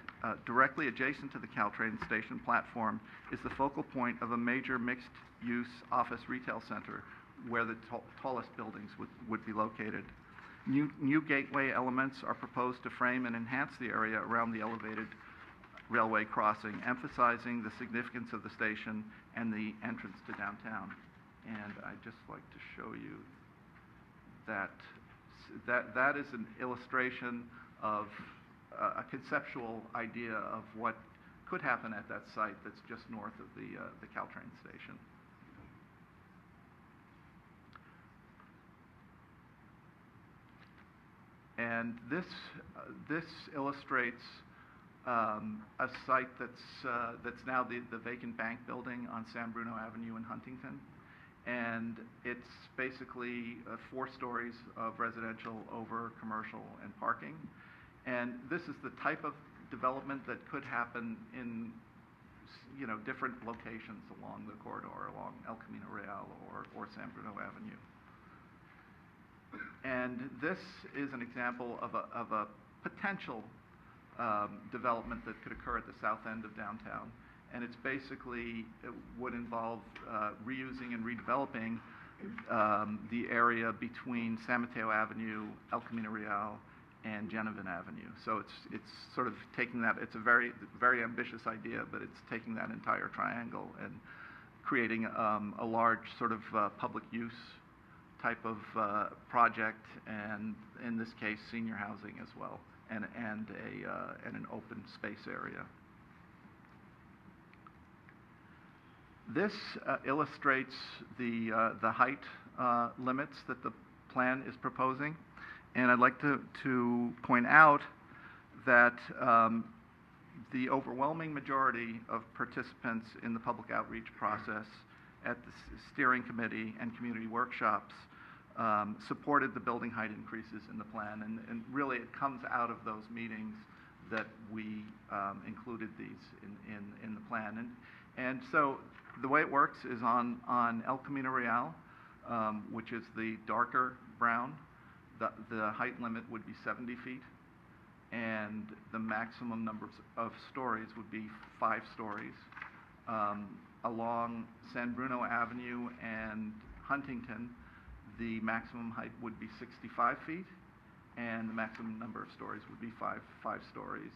directly adjacent to the Caltrain station platform is the focal point of a major mixed-use office retail center where the tallest buildings would be located. New gateway elements are proposed to frame and enhance the area around the elevated railway crossing, emphasizing the significance of the station and the entrance to downtown. And I'd just like to show you that is an illustration of a conceptual idea of what could happen at that site that's just north of the Caltrain station. And this illustrates a site that's now the vacant bank building on San Bruno Avenue in Huntington. And it's basically 4 stories of residential over commercial and parking. And this is the type of development that could happen in different locations along the corridor, along El Camino Real or San Bruno Avenue. And this is an example of a potential development that could occur at the south end of downtown. And it's basically, it would involve reusing and redeveloping the area between San Mateo Avenue, El Camino Real, and Genevan Avenue. So it's sort of taking that, it's a very, very ambitious idea, but it's taking that entire triangle and creating a large sort of public use type of project, and in this case, senior housing as well, and an open space area. This illustrates the height limits that the plan is proposing. And I'd like to point out that the overwhelming majority of participants in the public outreach process at the steering committee and community workshops supported the building height increases in the plan. And really, it comes out of those meetings that we included these in the plan. And so the way it works is on El Camino Real, which is the darker brown, the height limit would be 70 feet, and the maximum number of stories would be 5 stories. Along San Bruno Avenue and Huntington, the maximum height would be 65 feet, and the maximum number of stories would be five stories.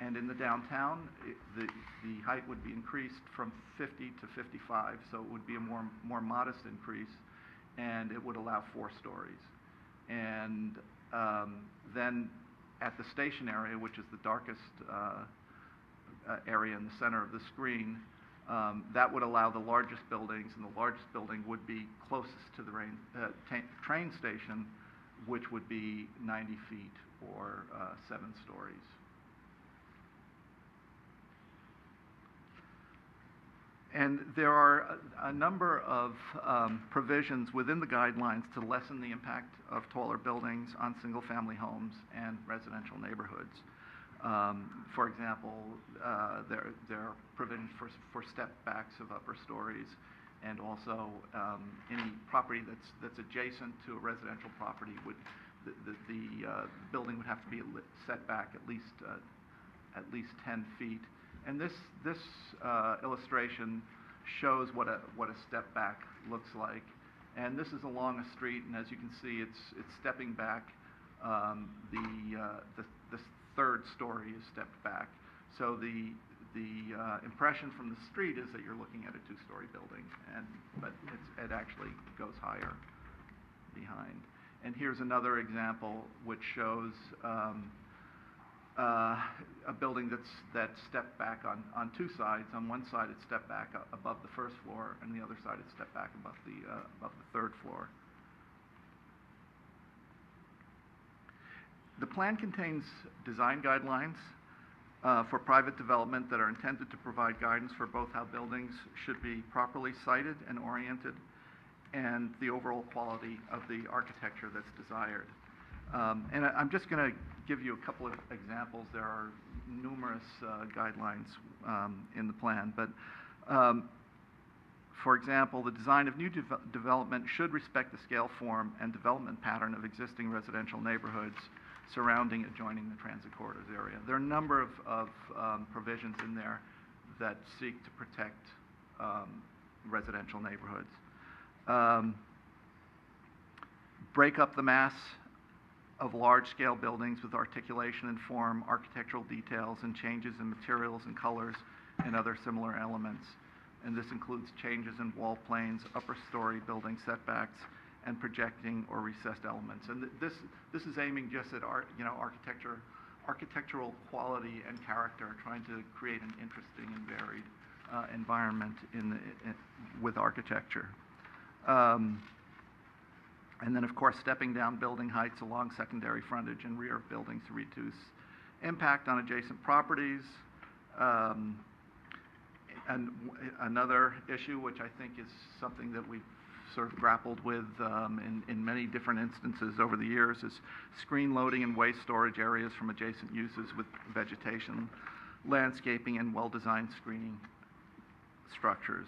And in the downtown, the height would be increased from 50 to 55, so it would be a more modest increase, and it would allow 4 stories. And then at the station area, which is the darkest area in the center of the screen, that would allow the largest buildings, and the largest building would be closest to the train station, which would be 90 feet or 7 stories. And there are a number of provisions within the guidelines to lessen the impact of taller buildings on single-family homes and residential neighborhoods. For example, there are provisions for step backs of upper stories, and also any property that's adjacent to a residential property the building would have to be set back at least 10 feet. And this illustration shows what a step back looks like. And this is along a street, and as you can see, it's stepping back. The third story is stepped back. So the impression from the street is that you're looking at a 2-story building, but it actually goes higher behind. And here's another example which shows a building that's stepped back on 2 sides. On one side, it's stepped back above the first floor, and the other side, it's stepped back above the 3rd floor. The plan contains design guidelines for private development that are intended to provide guidance for both how buildings should be properly sited and oriented, and the overall quality of the architecture that's desired. And I'm just going to give you a couple of examples. There are numerous guidelines in the plan, but for example, the design of new development should respect the scale, form, and development pattern of existing residential neighborhoods surrounding adjoining the transit corridors area. There are a number of provisions in there that seek to protect residential neighborhoods. Break up the mass of large-scale buildings with articulation and form, architectural details, and changes in materials and colors and other similar elements. And this includes changes in wall planes, upper story building setbacks, and projecting or recessed elements. And this is aiming just at architectural quality and character, trying to create an interesting and varied environment with architecture. And then, of course, stepping down building heights along secondary frontage and rear of buildings to reduce impact on adjacent properties. And another issue, which I think is something that we've sort of grappled with in many different instances over the years, is screen loading and waste storage areas from adjacent uses with vegetation, landscaping, and well-designed screening structures.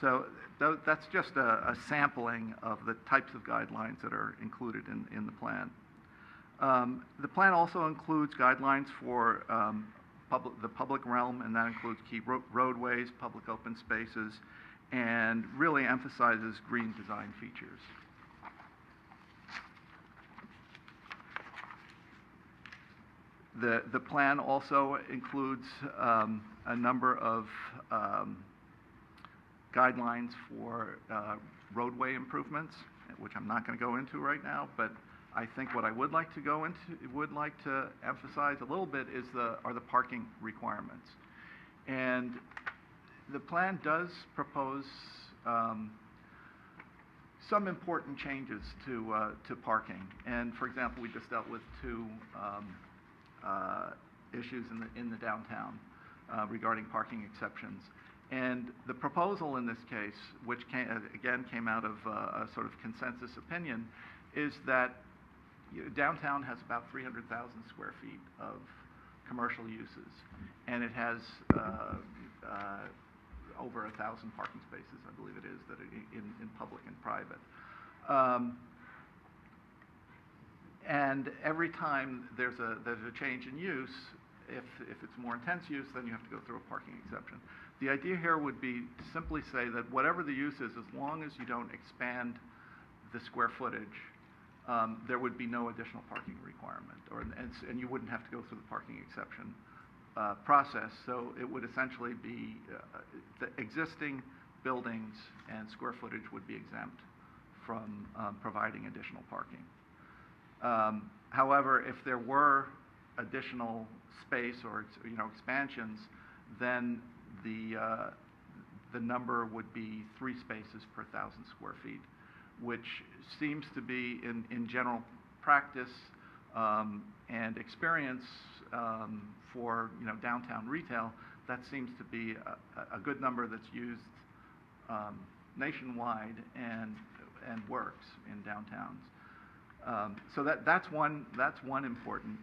So that's just a sampling of the types of guidelines that are included in the plan. The plan also includes guidelines for the public realm, and that includes key roadways, public open spaces, and really emphasizes green design features. The plan also includes a number of guidelines for roadway improvements, which I'm not going to go into right now, but I think what I would like to emphasize a little bit are the parking requirements. And The plan does propose some important changes to parking. And for example, we just dealt with two issues in the downtown regarding parking exceptions. And the proposal in this case, which again came out of a sort of consensus opinion, is that downtown has about 300,000 square feet of commercial uses, and it has over 1,000 parking spaces, I believe it is, that are in public and private. And every time there's a change in use, if it's more intense use, then you have to go through a parking exception. The idea here would be to simply say that whatever the use is, as long as you don't expand the square footage, there would be no additional parking requirement, and you wouldn't have to go through the parking exception process. So it would essentially be the existing buildings and square footage would be exempt from providing additional parking. However, if there were additional space or expansions, then the number would be 3 spaces per 1,000 square feet, which seems to be in general practice and experience for downtown retail. That seems to be a good number that's used nationwide and works in downtowns. So that's one important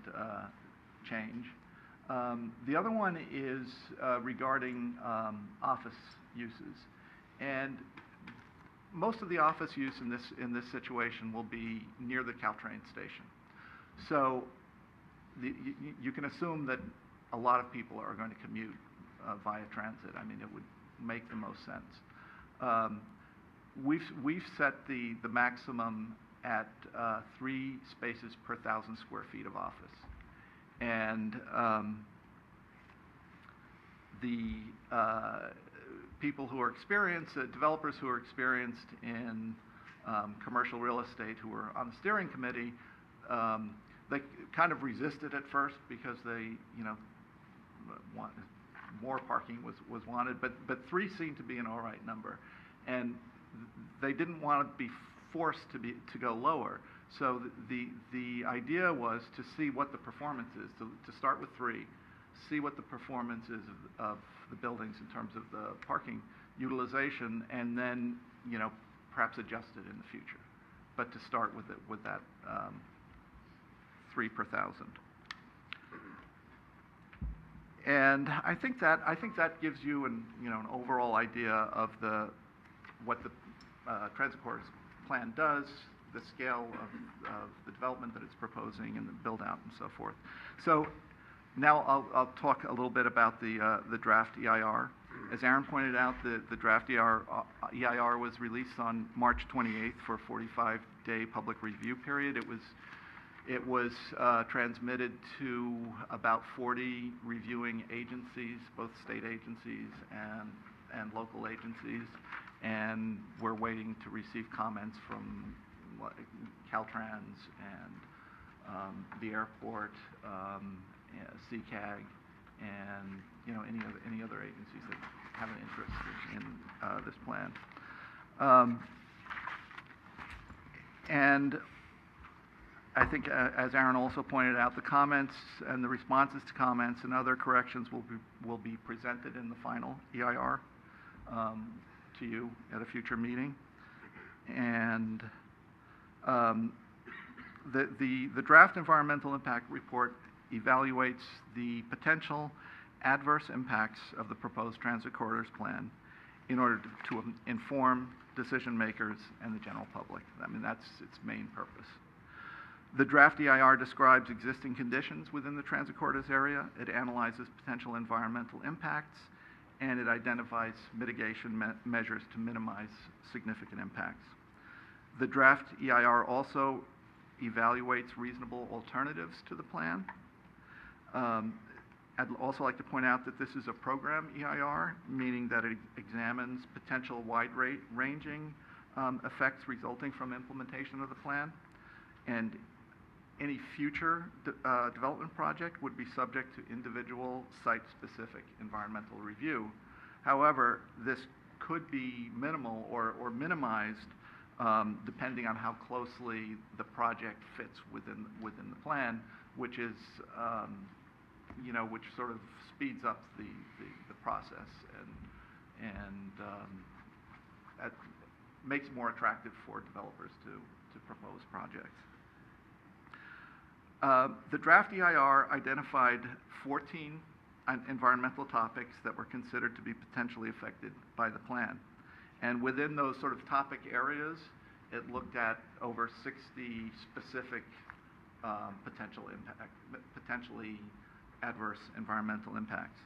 change. The other one is regarding office uses, and most of the office use in this situation will be near the Caltrain station. So you can assume that a lot of people are going to commute via transit. I mean, it would make the most sense. We've set the maximum at 3 spaces per 1,000 square feet of office. And the people who are experienced, developers who are experienced in commercial real estate who are on the steering committee, they kind of resisted at first because they, more parking was wanted, but 3 seemed to be an all right number. And they didn't want to be forced to go lower. So the idea was to see what the performance is, to start with 3, see what the performance is of the buildings in terms of the parking utilization, and then perhaps adjust it in the future. But to start with that 3 per 1,000. And I think that gives you an overall idea of what the Transit Corridor's plan does, the scale of the development that it's proposing, and the build out and so forth. So now I'll talk a little bit about the draft EIR. As Aaron pointed out, the draft EIR was released on March 28th for a 45-day public review period. It was transmitted to about 40 reviewing agencies, both state agencies and local agencies, and we're waiting to receive comments from Caltrans and the airport, CCAG, and any other agencies that have an interest in this plan. And I think, as Aaron also pointed out, the comments and the responses to comments and other corrections will be presented in the final EIR to you at a future meeting. And the draft environmental impact report evaluates the potential adverse impacts of the proposed transit corridors plan in order to inform decision makers and the general public. I mean, that's its main purpose. The draft EIR describes existing conditions within the transit corridors area. It analyzes potential environmental impacts, and it identifies mitigation measures to minimize significant impacts. The draft EIR also evaluates reasonable alternatives to the plan. I'd also like to point out that this is a program EIR, meaning that it examines potential wide-ranging effects resulting from implementation of the plan. And any future development project would be subject to individual site-specific environmental review. However, this could be minimal or minimized depending on how closely the project fits within the plan, which is, which sort of speeds up the process and makes it more attractive for developers to propose projects. The draft EIR identified 14 environmental topics that were considered to be potentially affected by the plan. And within those sort of topic areas, it looked at over 60 specific potentially adverse environmental impacts.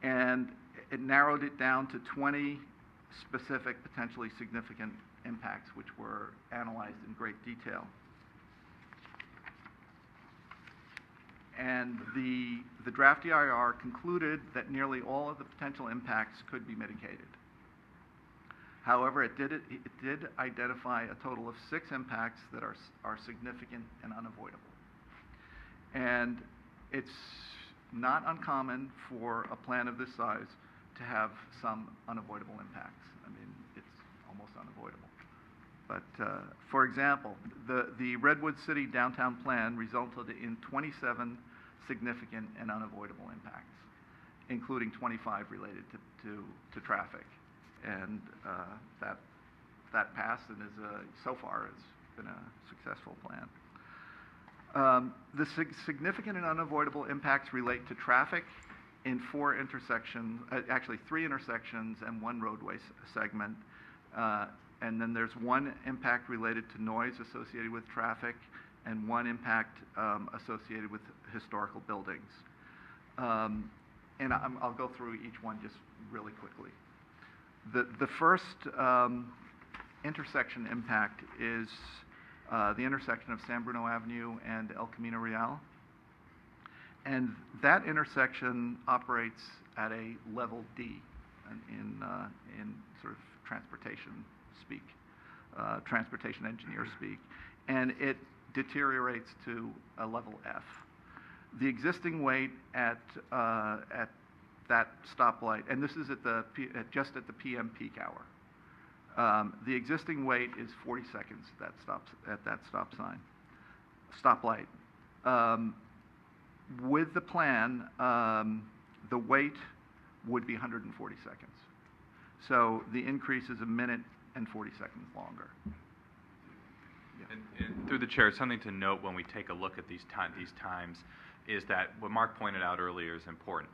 And it narrowed it down to 20 specific potentially significant impacts, which were analyzed in great detail. And the draft EIR concluded that nearly all of the potential impacts could be mitigated. However, it did identify a total of 6 impacts that are significant and unavoidable. And it's not uncommon for a plan of this size to have some unavoidable impacts. I mean, it's almost unavoidable. But for example, the Redwood City downtown plan resulted in 27 significant and unavoidable impacts, including 25 related to traffic. And that passed and so far has been a successful plan. The significant and unavoidable impacts relate to traffic in 4 intersections, actually 3 intersections and 1 roadway segment. And then there's 1 impact related to noise associated with traffic and 1 impact associated with historical buildings. And I'll go through each one just really quickly. The first intersection impact is the intersection of San Bruno Avenue and El Camino Real. And that intersection operates at a level D in sort of transportation speak, transportation engineer speak. And it deteriorates to a level F. The existing weight at that stoplight, and this is just at the PM peak hour. The existing wait is 40 seconds at that stoplight. With the plan, the wait would be 140 seconds. So the increase is 1 minute and 40 seconds longer. And through the chair, something to note when we take a look at these times is that what Mark pointed out earlier is important.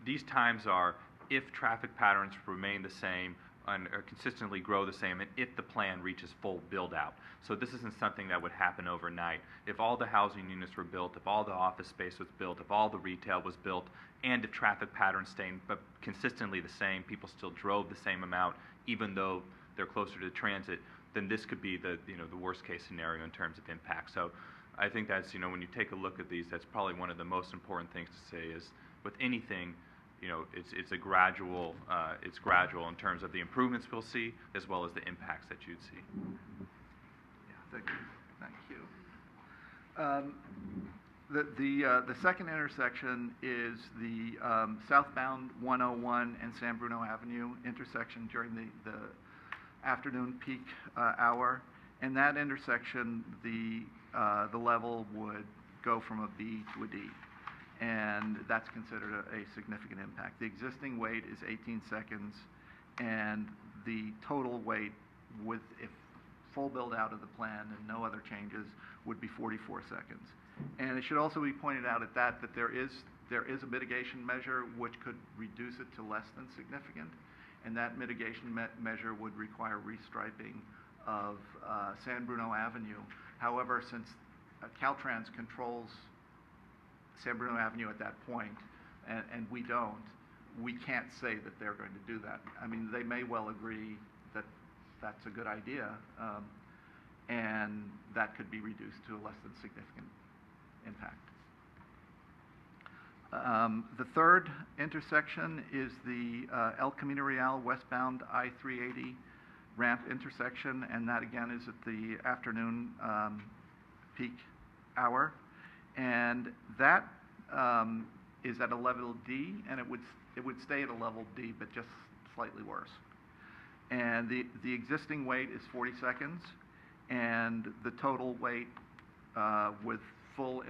These times are if traffic patterns remain the same or consistently grow the same, and if the plan reaches full build-out. So this isn't something that would happen overnight. If all the housing units were built, if all the office space was built, if all the retail was built, and if traffic patterns stayed but consistently the same, people still drove the same amount, even though they're closer to transit, then this could be the worst case scenario in terms of impact. So I think that's, when you take a look at these, that's probably one of the most important things to say is with anything, it's gradual in terms of the improvements we'll see as well as the impacts that you'd see. Yeah, thank you. The second intersection is the southbound 101 and San Bruno Avenue intersection during the afternoon peak hour. And that intersection, the level would go from a B to a D. And that's considered a significant impact. The existing wait is 18 seconds, and the total wait if full build out of the plan and no other changes would be 44 seconds. And it should also be pointed out at that there is a mitigation measure which could reduce it to less than significant, and that mitigation measure would require restriping of San Bruno Avenue. However, since Caltrans controls San Bruno Avenue at that point, and we don't, we can't say that they're going to do that. I mean, they may well agree that that's a good idea, and that could be reduced to a less than significant impact. The third intersection is the El Camino Real westbound I-380 ramp intersection, and that again is at the afternoon peak hour. And that is at a level D, and it would stay at a level D, but just slightly worse. And the existing wait is 40 seconds, and the total wait with full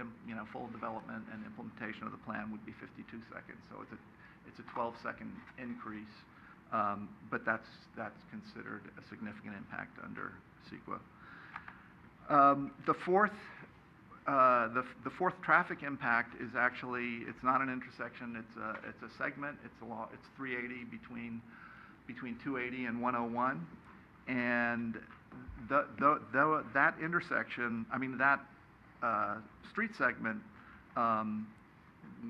development and implementation of the plan would be 52 seconds. So it's a 12-second increase, but that's considered a significant impact under CEQA. The fourth traffic impact is actually, it's not an intersection, it's a segment. It's 380 between 280 and 101, and that intersection, I mean that street segment,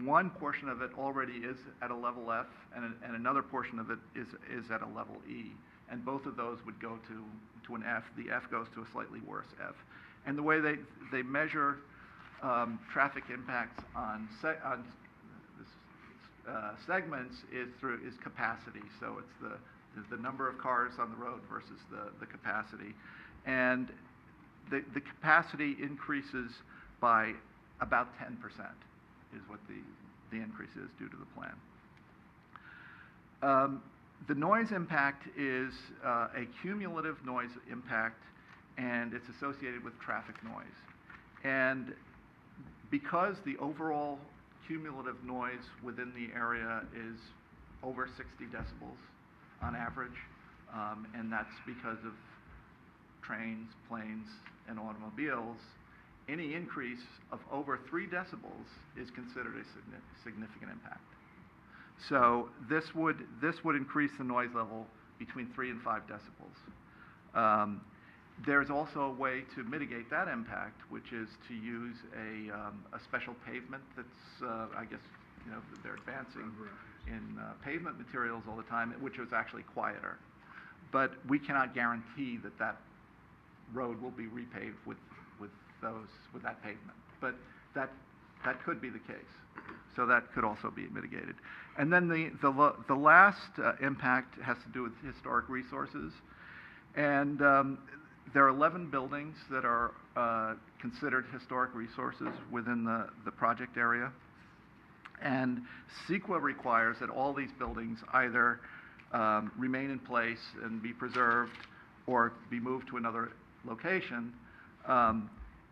one portion of it already is at a level F, and another portion of it is at a level E, and both of those would go to an F. The F goes to a slightly worse F, and the way they measure traffic impacts on segments is capacity. So it's the number of cars on the road versus the capacity, and the capacity increases by about 10%, is what the increase is due to the plan. The noise impact is a cumulative noise impact, and it's associated with traffic noise. And because the overall cumulative noise within the area is over 60 decibels on average, and that's because of trains, planes, and automobiles, any increase of over 3 decibels is considered a significant impact. So this would increase the noise level between 3 and 5 decibels. There's also a way to mitigate that impact, which is to use a special pavement that's, I guess, they're advancing in pavement materials all the time, which is actually quieter. But we cannot guarantee that road will be repaved with that pavement. But that could be the case. So that could also be mitigated. And then the last impact has to do with historic resources. And there are 11 buildings that are considered historic resources within the project area. And CEQA requires that all these buildings either remain in place and be preserved or be moved to another location.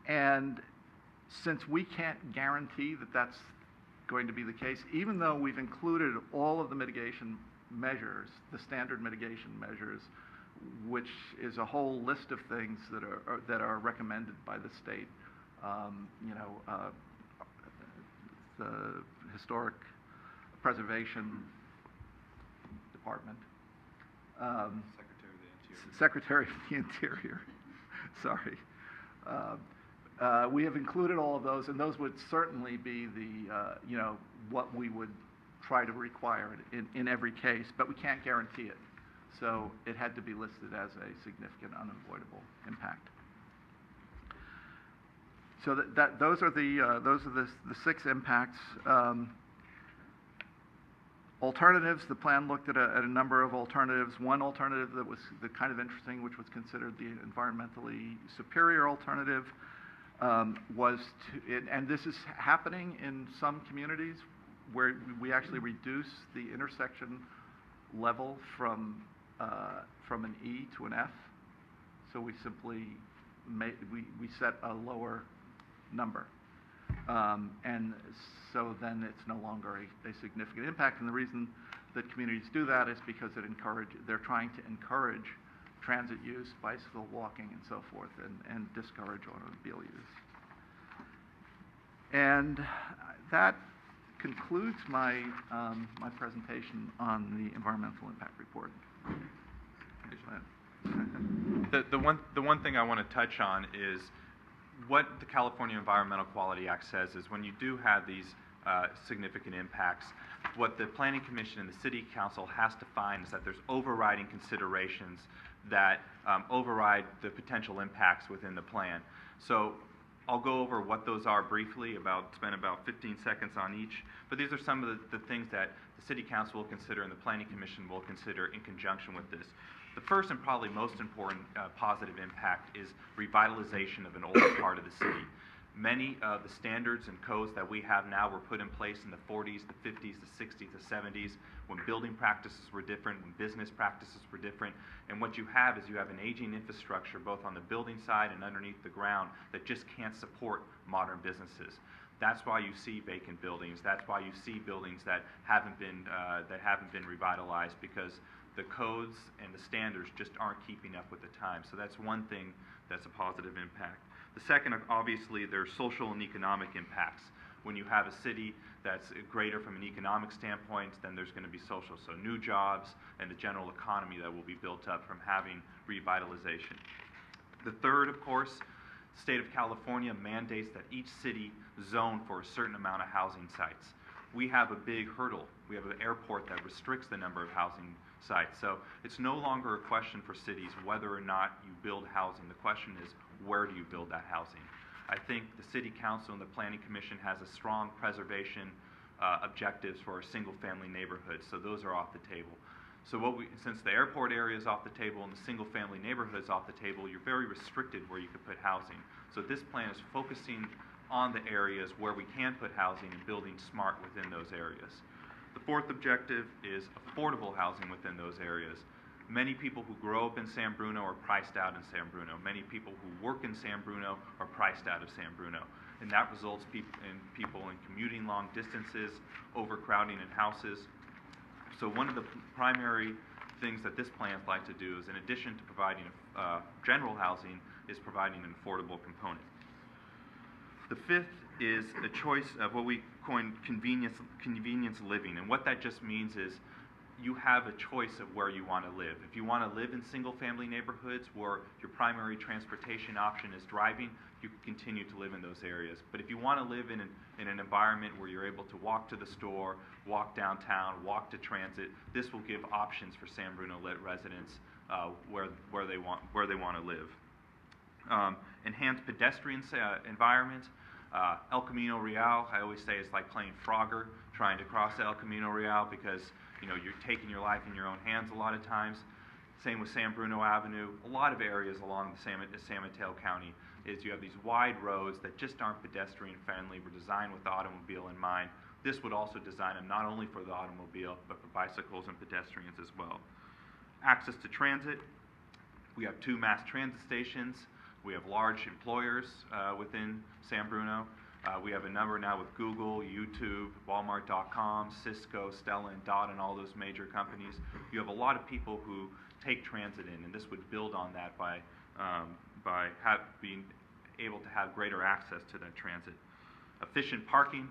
And since we can't guarantee that that's going to be the case, even though we've included all of the mitigation measures, the standard mitigation measures, which is a whole list of things that are recommended by the state, the Historic Preservation Department, Secretary of the Interior. Sorry. We have included all of those, and those would certainly be what we would try to require in every case, but we can't guarantee it. So it had to be listed as a significant unavoidable impact. So those are the 6 impacts. Alternatives, the plan looked at a number of alternatives. One alternative that was kind of interesting, which was considered the environmentally superior alternative, was to, and this is happening in some communities, where we actually reduce the intersection level from an E to an F. So we simply we set a lower number. And so then it's no longer a significant impact. And the reason that communities do that is because they're trying to encourage transit use, bicycle, walking, and so forth, and discourage automobile use. And that concludes my presentation on the environmental impact report. The one thing I want to touch on is what the California Environmental Quality Act says is when you do have these significant impacts, what the Planning Commission and the City Council has to find is that there's overriding considerations that override the potential impacts within the plan. So I'll go over what those are briefly, spend about 15 seconds on each, but these are some of the things that the City Council will consider and the Planning Commission will consider in conjunction with this. The first and probably most important positive impact is revitalization of an older part of the city. Many of the standards and codes that we have now were put in place in the 40s, the 50s, the 60s, the 70s, when building practices were different, when business practices were different. And what you have is you have an aging infrastructure, both on the building side and underneath the ground, that just can't support modern businesses. That's why you see vacant buildings. That's why you see buildings that haven't been revitalized, because the codes and the standards just aren't keeping up with the time. So that's one thing that's a positive impact. The second, obviously, there's social and economic impacts. When you have a city that's greater from an economic standpoint, then there's going to be social. So new jobs and the general economy that will be built up from having revitalization. The third, of course, the state of California mandates that each city zone for a certain amount of housing sites. We have a big hurdle. We have an airport that restricts the number of housing sites. So it's no longer a question for cities whether or not you build housing. The question is, where do you build that housing? I think the City Council and the Planning Commission has a strong preservation objectives for our single-family neighborhoods, so those are off the table. So since the airport area is off the table and the single-family neighborhoods off the table, you're very restricted where you can put housing. So this plan is focusing on the areas where we can put housing and building smart within those areas. The fourth objective is affordable housing within those areas. Many people who grow up in San Bruno are priced out in San Bruno. Many people who work in San Bruno are priced out of San Bruno. And that results in people in commuting long distances, overcrowding in houses. So one of the primary things that this plan would like to do is, in addition to providing general housing, is providing an affordable component. The fifth is a choice of what we coin convenience living. And what that just means is you have a choice of where you want to live. If you want to live in single-family neighborhoods where your primary transportation option is driving, you can continue to live in those areas. But if you want to live in an environment where you're able to walk to the store, walk downtown, walk to transit, this will give options for San Bruno residents where they want to live. Enhanced pedestrian environment. El Camino Real, I always say it's like playing Frogger, trying to cross El Camino Real, because you're taking your life in your own hands a lot of times. Same with San Bruno Avenue. A lot of areas along the San Mateo County is you have these wide roads that just aren't pedestrian friendly, were designed with the automobile in mind. This would also design them not only for the automobile, but for bicycles and pedestrians as well. Access to transit. We have 2 mass transit stations. We have large employers within San Bruno. We have a number now with Google, YouTube, Walmart.com, Cisco, Stella and Dot, and all those major companies. You have a lot of people who take transit in, and this would build on that by being able to have greater access to that transit. Efficient parking.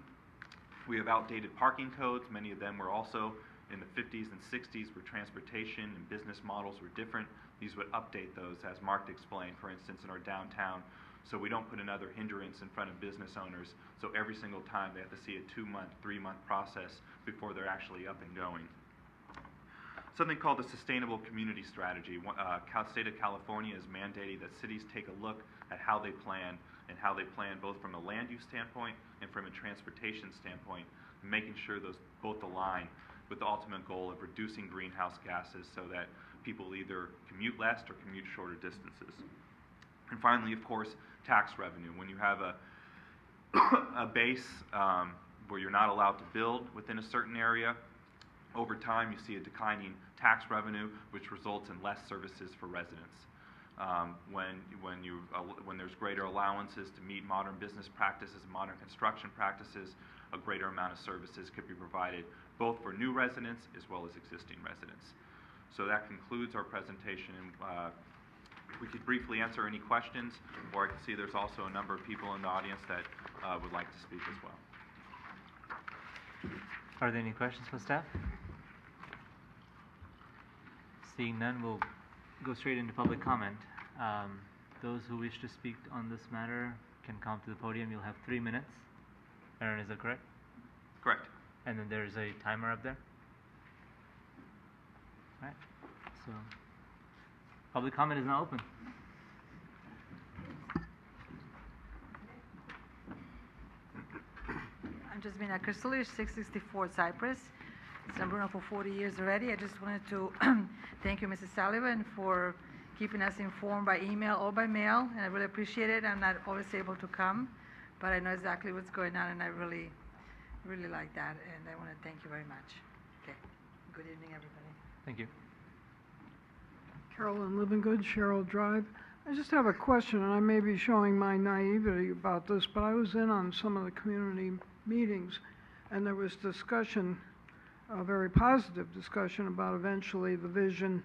We have outdated parking codes. Many of them were also in the 50s and 60s, where transportation and business models were different. These would update those, as Mark explained, for instance, in our downtown, so we don't put another hindrance in front of business owners. So every single time they have to see a 2-month, 3-month process before they're actually up and going. Something called the Sustainable Community Strategy. State of California is mandating that cities take a look at how they plan, and how they plan both from a land use standpoint and from a transportation standpoint, making sure those both align with the ultimate goal of reducing greenhouse gases so that people either commute less or commute shorter distances. And finally, of course, tax revenue. When you have a base where you're not allowed to build within a certain area, over time you see a declining tax revenue, which results in less services for residents. When there's greater allowances to meet modern business practices, modern construction practices, a greater amount of services could be provided both for new residents as well as existing residents. So that concludes our presentation. We could briefly answer any questions, or I can see there's also a number of people in the audience that would like to speak as well. Are there any questions for staff? Seeing none, we'll go straight into public comment. Those who wish to speak on this matter can come to the podium. You'll have 3 minutes. Aaron, is that correct? Correct. And then there's a timer up there. All right. So, public comment is now open. I'm Jasmina Kristolic, 664 Cypress, San Bruno for 40 years already. I just wanted to thank you, Mrs. Sullivan, for keeping us informed by email or by mail, and I really appreciate it. I'm not always able to come, but I know exactly what's going on, and I really, really like that, and I want to thank you very much. Okay. Good evening, everybody. Thank you. Carolyn Livingood, Sherrill Drive. I just have a question, and I may be showing my naivety about this, but I was in on some of the community meetings, and there was discussion, a very positive discussion about eventually the vision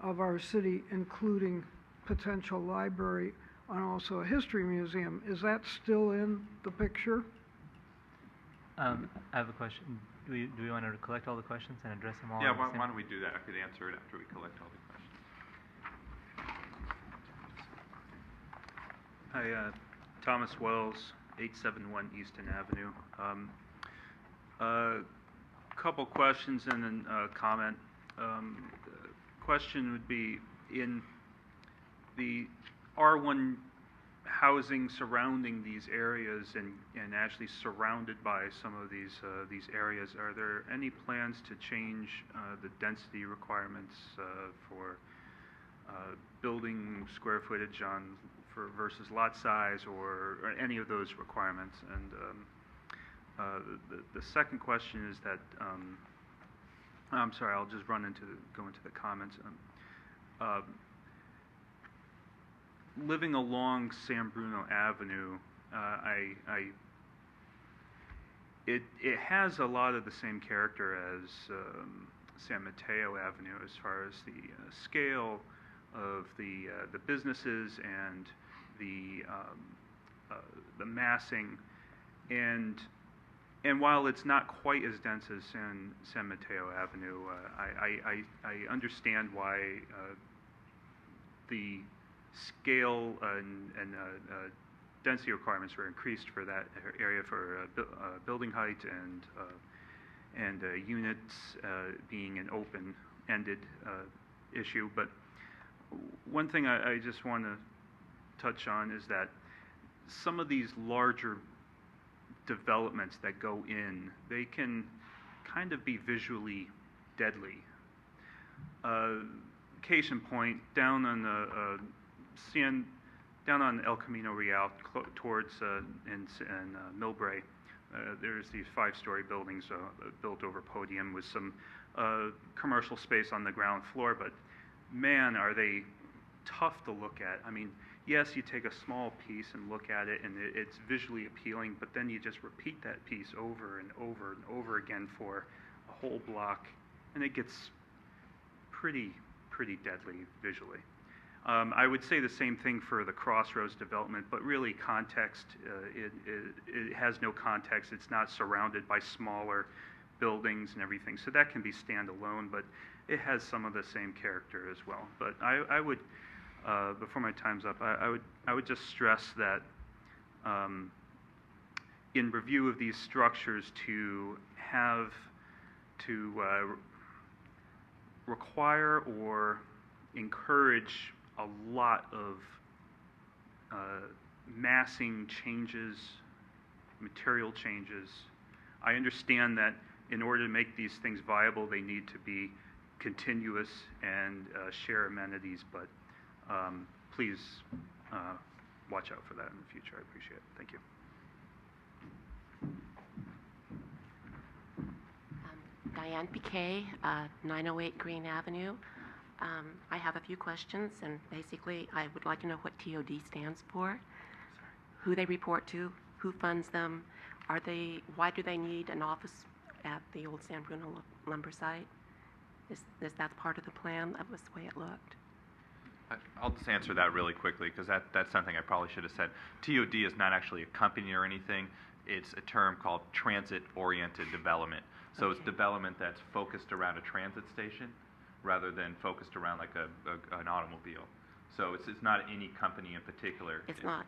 of our city, including potential library and also a history museum. Is that still in the picture? I have a question. Do we want to collect all the questions and address them all? Yeah, at the why same- don't we do that? I could answer it after we collect all the questions. Hi, Thomas Wells, 871 Easton Avenue. Couple questions and then a comment. Question would be, in the R1 housing surrounding these areas and actually surrounded by some of these areas, are there any plans to change the density requirements for building square footage versus lot size or any of those requirements? And the second question is that I'm sorry, I'll just go into the comments. Living along San Bruno Avenue, it has a lot of the same character as San Mateo Avenue as far as the scale of the businesses and the massing, and while it's not quite as dense as San Mateo Avenue, I understand why the scale and density requirements were increased for that area for building height and units being an open-ended issue. But one thing I just want to touch on is that some of these larger developments that go in, they can kind of be visually deadly. Case in point, down on El Camino Real towards in Millbrae, there's these 5-story buildings built over podium with some commercial space on the ground floor, but man, are they tough to look at. I mean, yes, you take a small piece and look at it and it's visually appealing, but then you just repeat that piece over and over and over again for a whole block, and it gets pretty deadly visually. I would say the same thing for the Crossroads development, but really context, it has no context. It's not surrounded by smaller buildings and everything, so that can be standalone, but it has some of the same character as well. But I would, before my time's up, I would just stress that in review of these structures to require or encourage a lot of massing changes, material changes. I understand that in order to make these things viable, they need to be continuous and share amenities, but please watch out for that in the future. I appreciate it. Thank you. Diane Piquet, 908 Green Avenue. I have a few questions, and basically I would like to know what TOD stands for, who they report to, who funds them, why do they need an office at the old San Bruno lumber site? Is that part of the plan? That was the way it looked. I'll just answer that really quickly because that's something I probably should have said. TOD is not actually a company or anything. It's a term called transit-oriented development. So okay. It's development that's focused around a transit station rather than focused around like an automobile. So it's not any company in particular. It's not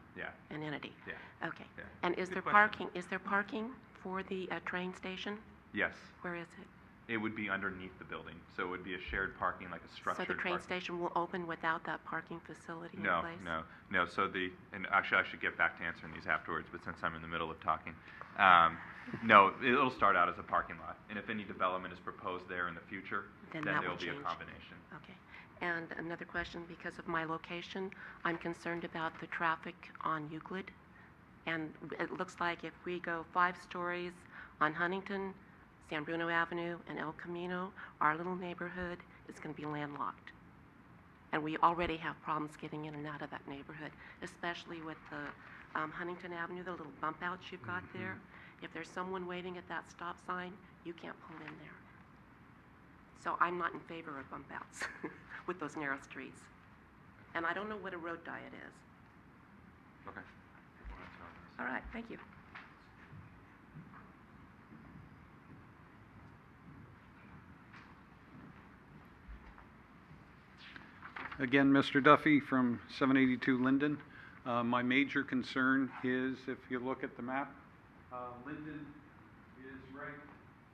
an entity. Yeah. Okay. Yeah. And is there parking? Is there parking for the train station? Yes. Where is it? It would be underneath the building, so it would be a shared parking, like a structured So the train parking. station will open without that parking facility in place? No. So and actually I should get back to answering these afterwards, but since I'm in the middle of talking, no, it'll start out as a parking lot, and if any development is proposed there in the future, then there will be a combination. Okay. And another question, because of my location, I'm concerned about the traffic on Euclid And it looks like if we go 5 stories on Huntington, San Bruno Avenue, and El Camino, our little neighborhood is going to be landlocked. And we already have problems getting in and out of that neighborhood, especially with the Huntington Avenue, the little bump outs you've got there. If there's someone waiting at that stop sign, you can't pull in there. So I'm not in favor of bump outs with those narrow streets. And I don't know what a road diet is. Okay. All right, thank you. Again, Mr. Duffy from 782 Linden. My major concern is, if you look at the map, Linden is right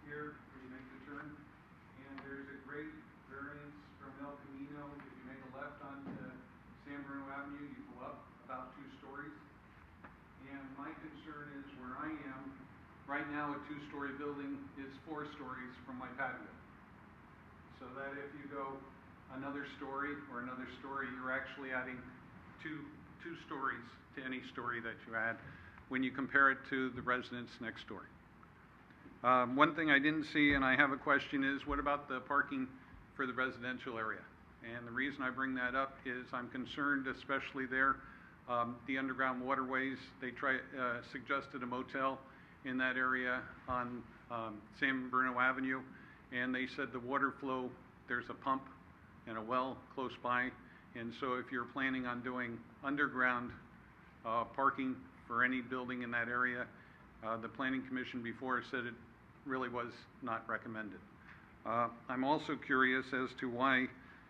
here when you make the turn, and there's a great variance from El Camino. If you make a left onto San Bruno Avenue, you go up about 2 stories. And my concern is where I am, right now a 2-story building is 4 stories from my patio. So that if you go another story or another story, you're actually adding two stories to any story that you add when you compare it to the residents next door. One thing I didn't see, and I have a question, is what about the parking for the residential area? And the reason I bring that up is I'm concerned, especially there, the underground waterways. They suggested a motel in that area on San Bruno Avenue, and they said the water flow, there's a pump and a well close by, and so if you're planning on doing underground parking for any building in that area, the Planning Commission before said it really was not recommended. I'm also curious as to why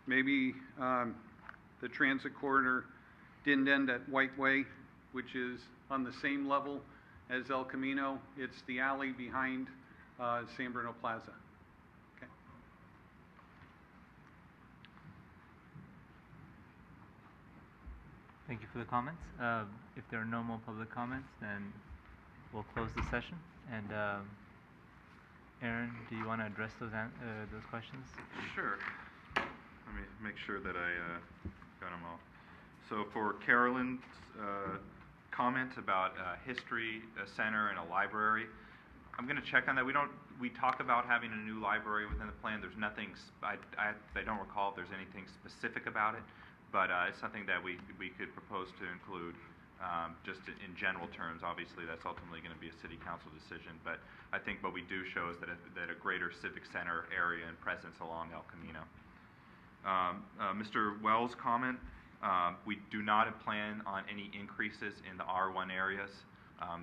maybe the transit corridor didn't end at White Way, which is on the same level as El Camino. It's the alley behind San Bruno Plaza. Okay. Thank you for the comments. If there are no more public comments, then we'll close the session. And Aaron, do you want to address those questions? Sure. Let me make sure that I got them all. So for Carolyn's comment about history, a center, and a library, I'm going to check on that. We talk about having a new library within the plan. There's nothing, I don't recall if there's anything specific about it, but it's something that we could propose to include just in general terms. Obviously, that's ultimately going to be a city council decision, but I think what we do show is that a greater civic center area and presence along El Camino. Mr. Wells' comment, we do not plan on any increases in the R1 areas.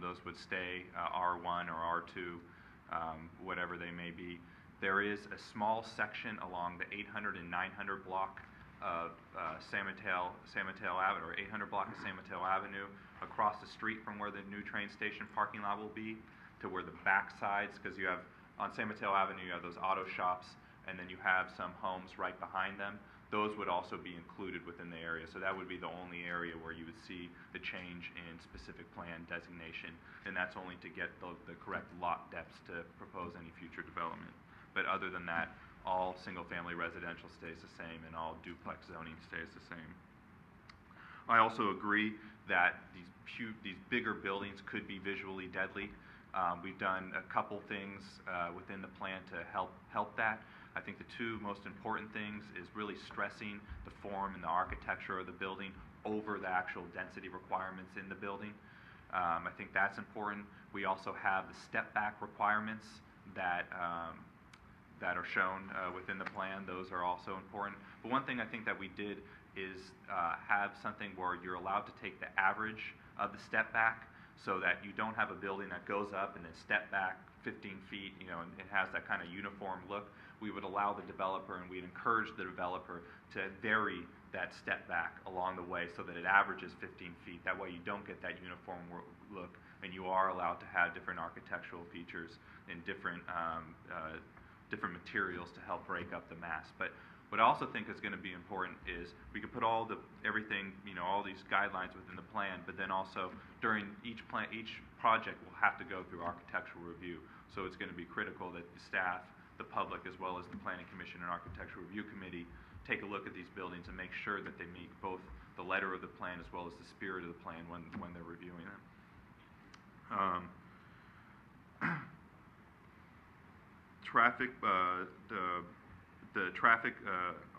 Those would stay R1 or R2, whatever they may be. There is a small section along the 800 and 900 block of San Mateo Avenue, or 800 block of San Mateo Avenue, across the street from where the new train station parking lot will be, to where the back sides, because you have, on San Mateo Avenue, you have those auto shops, and then you have some homes right behind them. Those would also be included within the area. So that would be the only area where you would see the change in specific plan designation, and that's only to get the correct lot depths to propose any future development. But other than that, all single-family residential stays the same, and all duplex zoning stays the same. I also agree that these bigger buildings could be visually deadly. We've done a couple things within the plan to help that. I think the two most important things is really stressing the form and the architecture of the building over the actual density requirements in the building. I think that's important. We also have the step back requirements that are shown within the plan. Those are also important. But one thing I think that we did is have something where you're allowed to take the average of the step back, so that you don't have a building that goes up and then step back 15 feet, and it has that kind of uniform look. We would allow the developer, and we'd encourage the developer to vary that step back along the way so that it averages 15 feet. That way you don't get that uniform look, and you are allowed to have different architectural features and different materials to help break up the mass. But what I also think is going to be important is we could put everything, all these guidelines within the plan, but then also during each project will have to go through architectural review. So it's going to be critical that the staff, the public, as well as the Planning Commission and Architectural Review Committee take a look at these buildings and make sure that they meet both the letter of the plan as well as the spirit of the plan when they're reviewing them. Traffic, the traffic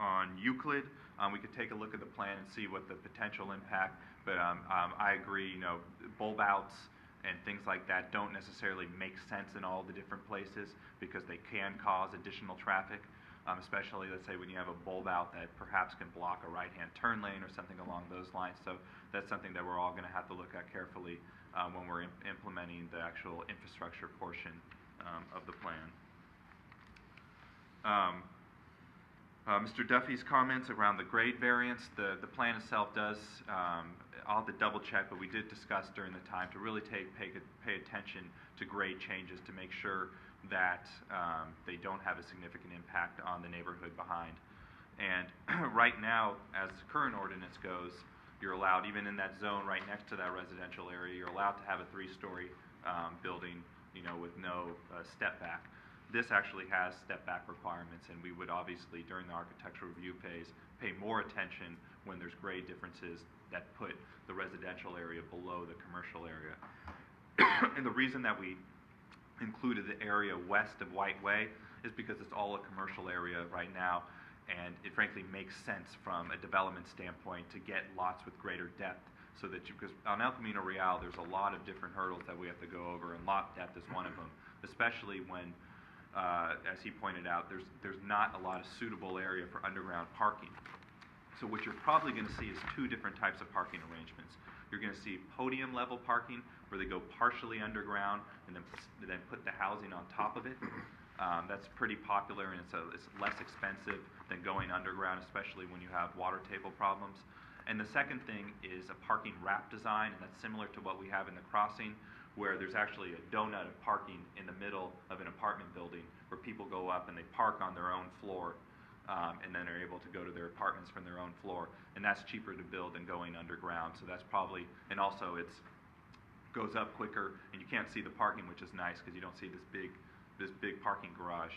on Euclid, we could take a look at the plan and see what the potential impact, but I agree, you know, bulb outs and things like that don't necessarily make sense in all the different places because they can cause additional traffic, especially, let's say, when you have a bulb out that perhaps can block a right-hand turn lane or something along those lines. So that's something that we're all going to have to look at carefully when we're implementing the actual infrastructure portion of the plan. Mr. Duffy's comments around the grade variance, the plan itself does, I'll have to double check, but we did discuss during the time to really pay attention to grade changes to make sure that they don't have a significant impact on the neighborhood behind. And right now, as the current ordinance goes, you're allowed, even in that zone right next to that residential area, you're allowed to have a 3-story building, you know, with no step back. This actually has step back requirements, and we would obviously, during the architectural review phase, pay more attention when there's grade differences that put the residential area below the commercial area. And the reason that we included the area west of White Way is because it's all a commercial area right now, and it frankly makes sense from a development standpoint to get lots with greater depth, so that because on El Camino Real there's a lot of different hurdles that we have to go over, and lot depth is one of them, especially when as he pointed out, there's not a lot of suitable area for underground parking. So what you're probably going to see is 2 different types of parking arrangements. You're going to see podium level parking, where they go partially underground and then put the housing on top of it. That's pretty popular, and it's less expensive than going underground, especially when you have water table problems. And the second thing is a parking wrap design, and that's similar to what we have in the crossing, where there's actually a donut of parking in the middle of an apartment building where people go up and they park on their own floor and then are able to go to their apartments from their own floor. And that's cheaper to build than going underground. So that's probably, and also it goes up quicker and you can't see the parking, which is nice because you don't see this big parking garage.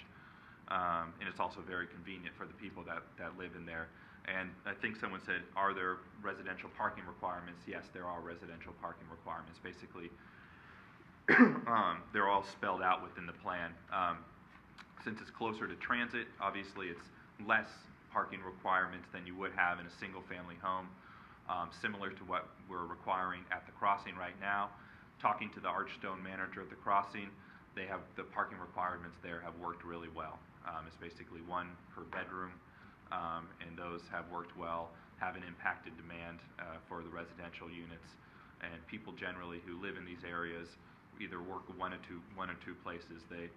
And it's also very convenient for the people that live in there. And I think someone said, are there residential parking requirements? Yes, there are residential parking requirements. Basically, they're all spelled out within the plan. Since it's closer to transit, obviously it's less parking requirements than you would have in a single-family home, similar to what we're requiring at the crossing right now. Talking to the Archstone manager at the crossing, they have the parking requirements there have worked really well. It's basically 1 per bedroom, and those have worked well, haven't impacted demand for the residential units. And people generally who live in these areas either work one or two places. They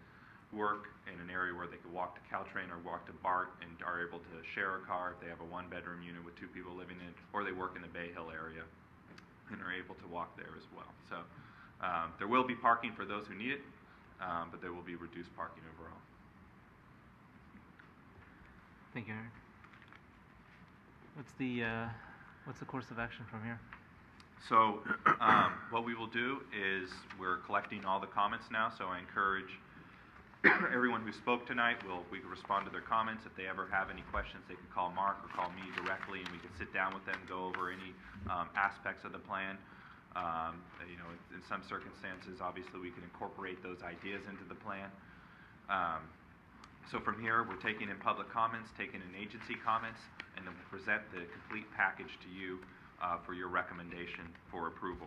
work in an area where they could walk to Caltrain or walk to BART and are able to share a car if they have a 1-bedroom unit with 2 people living in it, or they work in the Bay Hill area and are able to walk there as well. So there will be parking for those who need it, but there will be reduced parking overall. Thank you, Aaron. What's the course of action from here? So what we will do is we're collecting all the comments now, so I encourage everyone who spoke tonight, we can respond to their comments. If they ever have any questions, they can call Mark or call me directly, and we can sit down with them and go over any aspects of the plan. You know, in some circumstances, obviously, we can incorporate those ideas into the plan. So from here, we're taking in public comments, taking in agency comments, and then we'll present the complete package to you for your recommendation for approval.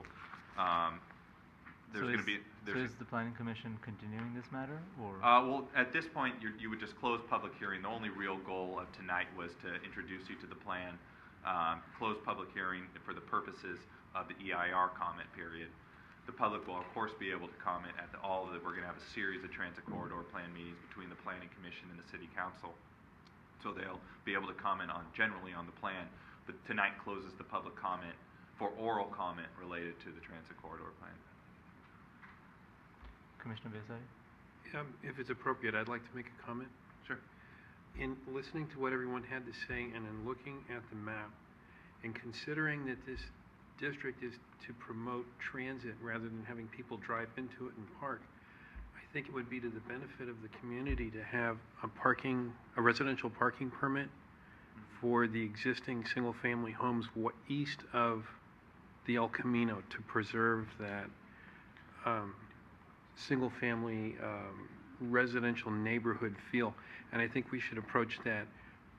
There's going to be. So is the Planning Commission continuing this matter, or? Well, at this point, you would just close public hearing. The only real goal of tonight was to introduce you to the plan, close public hearing for the purposes of the EIR comment period. The public will, of course, be able to comment at we're going to have a series of transit corridor plan meetings between the Planning Commission and the City Council. So they'll be able to comment generally on the plan, but tonight closes the public comment for oral comment related to the transit corridor plan. Commissioner Beasavi? If it's appropriate, I'd like to make a comment. Sure. In listening to what everyone had to say and in looking at the map and considering that this district is to promote transit rather than having people drive into it and park, I think it would be to the benefit of the community to have a residential parking permit for the existing single-family homes east of the El Camino to preserve that single-family residential neighborhood feel, and I think we should approach that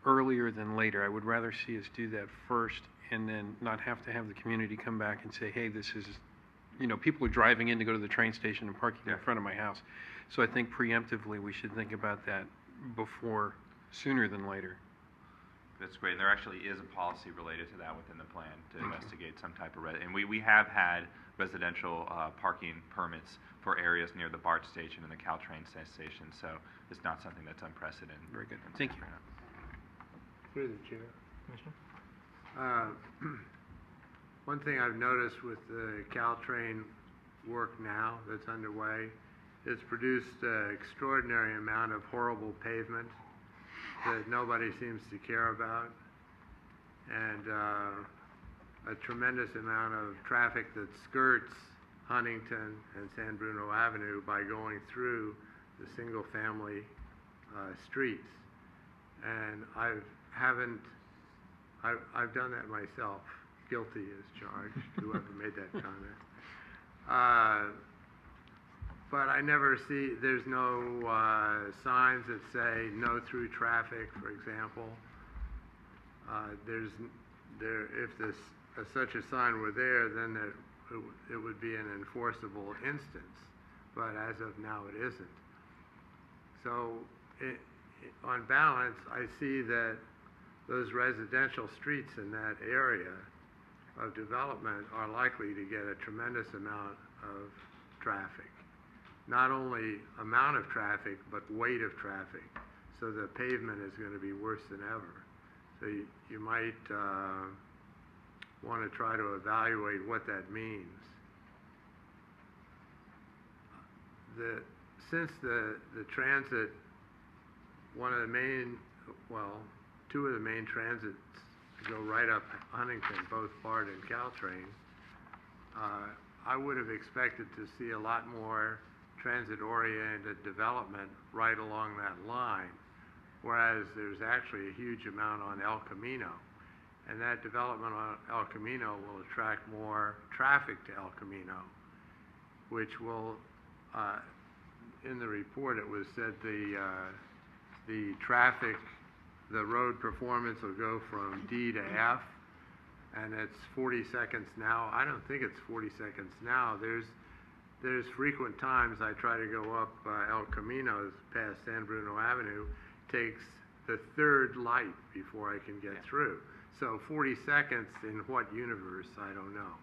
earlier than later. I would rather see us do that first and then not have to have the community come back and say, hey, this is, you know, people are driving in to go to the train station and parking in front of my house. So I think preemptively we should think about that before, sooner than later. That's great. And there actually is a policy related to that within the plan to investigate some type of, and we have had residential parking permits for areas near the BART station and the Caltrain station, so it's not something that's unprecedented. Very good. Thank you. Through the chair. Commissioner? One thing I've noticed with the Caltrain work now that's underway, it's produced an extraordinary amount of horrible pavement that nobody seems to care about, and a tremendous amount of traffic that skirts Huntington and San Bruno Avenue by going through the single-family streets. And I've done that myself. Guilty as charged, whoever made that comment. But I never see, there's no signs that say no through traffic, for example. If such a sign were there, then it would be an enforceable instance. But as of now, it isn't. So on balance, I see that those residential streets in that area of development are likely to get a tremendous amount of traffic. Not only amount of traffic, but weight of traffic. So the pavement is going to be worse than ever. So you might want to try to evaluate what that means. Since the transit, two of the main transits go right up Huntington, both BART and Caltrain, I would have expected to see a lot more transit-oriented development right along that line, whereas there's actually a huge amount on El Camino. And that development on El Camino will attract more traffic to El Camino, which will, in the report it was said the traffic, the road performance will go from D to F, and it's 40 seconds now. I don't think it's 40 seconds now. There's frequent times I try to go up El Camino past San Bruno Avenue, takes the third light before I can get through. So 40 seconds in what universe, I don't know.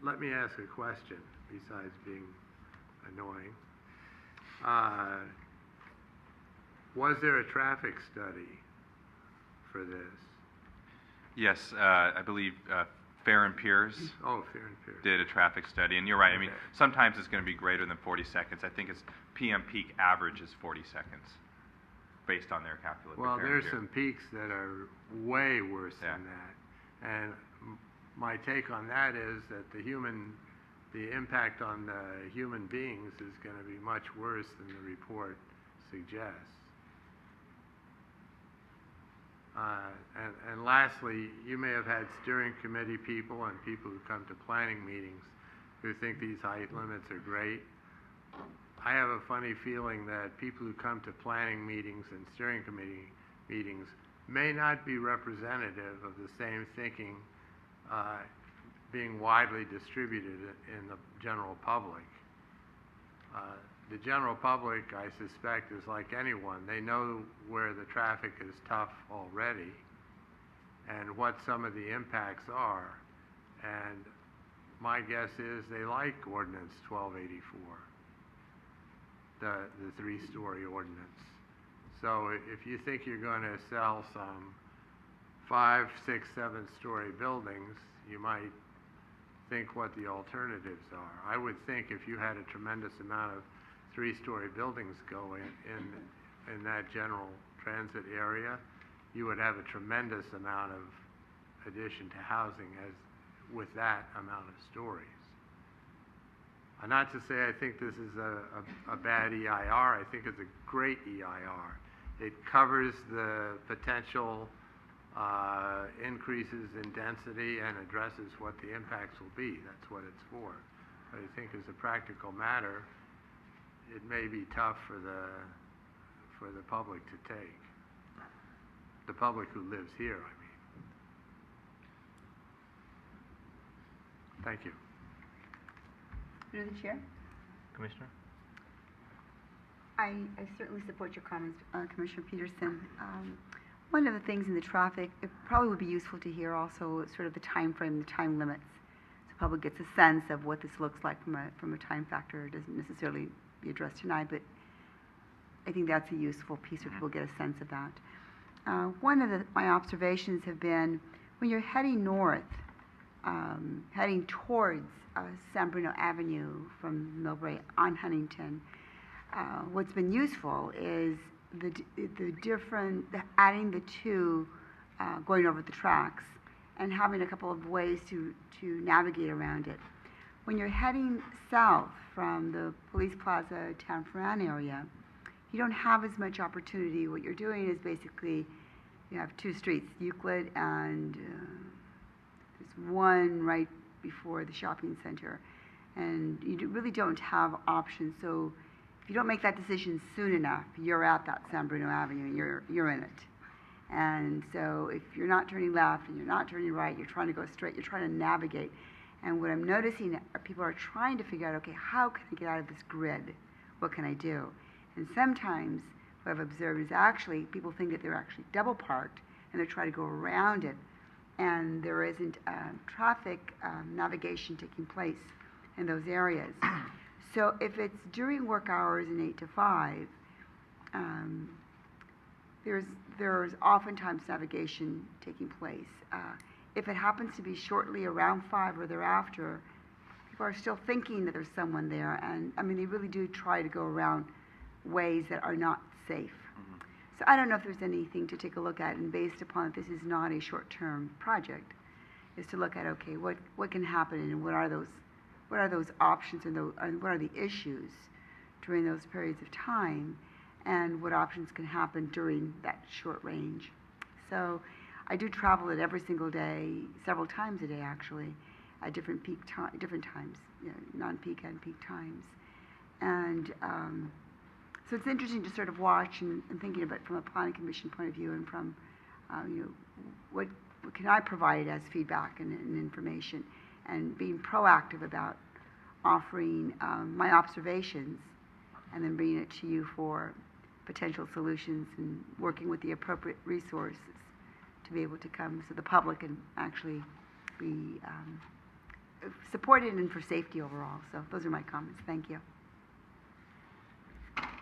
Let me ask a question besides being annoying. Was there a traffic study for this? Yes, I believe Fair and Piers did a traffic study, and you're right. I mean, sometimes it's going to be greater than 40 seconds. I think it's PM peak average is 40 seconds, based on their calculation. Well, there's some peaks that are way worse than that, and my take on that is that the impact on the human beings is going to be much worse than the report suggests. And lastly, you may have had steering committee people and people who come to planning meetings who think these height limits are great. I have a funny feeling that people who come to planning meetings and steering committee meetings may not be representative of the same thinking being widely distributed in the general public. The general public, I suspect, is like anyone. They know where the traffic is tough already and what some of the impacts are. And my guess is they like Ordinance 1284, the three-story ordinance. So if you think you're going to sell some 5, 6, 7-story buildings, you might think what the alternatives are. I would think if you had a tremendous amount of 3-story buildings go in that general transit area, you would have a tremendous amount of addition to housing with that amount of stories. Not to say I think this is a bad EIR. I think it's a great EIR. It covers the potential increases in density and addresses what the impacts will be. That's what it's for. But I think as a practical matter, it may be tough for the public to take. The public who lives here, I mean. Thank you. Through the chair. Commissioner? I certainly support your comments, Commissioner Peterson. One of the things in the traffic, it probably would be useful to hear also sort of the time frame, the time limits, so the public gets a sense of what this looks like from a time factor. It doesn't necessarily be addressed tonight, but I think that's a useful piece where people get a sense of that. One of my observations have been when you're heading north, heading towards San Bruno Avenue from Millbrae on Huntington, what's been useful is adding the two going over the tracks and having a couple of ways to navigate around it. When you're heading south from the Police Plaza Town Ferran area, you don't have as much opportunity. What you're doing is basically you have two streets, Euclid and there's one right before the shopping center. And you really don't have options. So if you don't make that decision soon enough, you're at that San Bruno Avenue and you're in it. And so if you're not turning left and you're not turning right, you're trying to go straight, you're trying to navigate. And what I'm noticing are people are trying to figure out, okay, how can I get out of this grid? What can I do? And sometimes what I've observed is actually people think that they're actually double parked and they're trying to go around it. And there isn't traffic navigation taking place in those areas. So if it's during work hours in 8 to 5, there's oftentimes navigation taking place. If it happens to be shortly around 5 or thereafter, people are still thinking that there's someone there, and I mean they really do try to go around ways that are not safe. So I don't know if there's anything to take a look at, and based upon that this is not a short-term project, is to look at, okay, what can happen and what are those options and what are the issues during those periods of time, and what options can happen during that short range. So I do travel it every single day, several times a day actually, at different times, you know, non-peak and peak times. And so it's interesting to sort of watch and thinking about it from a planning commission point of view and from, you know, what can I provide as feedback and information, and being proactive about offering my observations and then bringing it to you for potential solutions and working with the appropriate resources to be able to come so the public can actually be supported and for safety overall. So those are my comments. Thank you.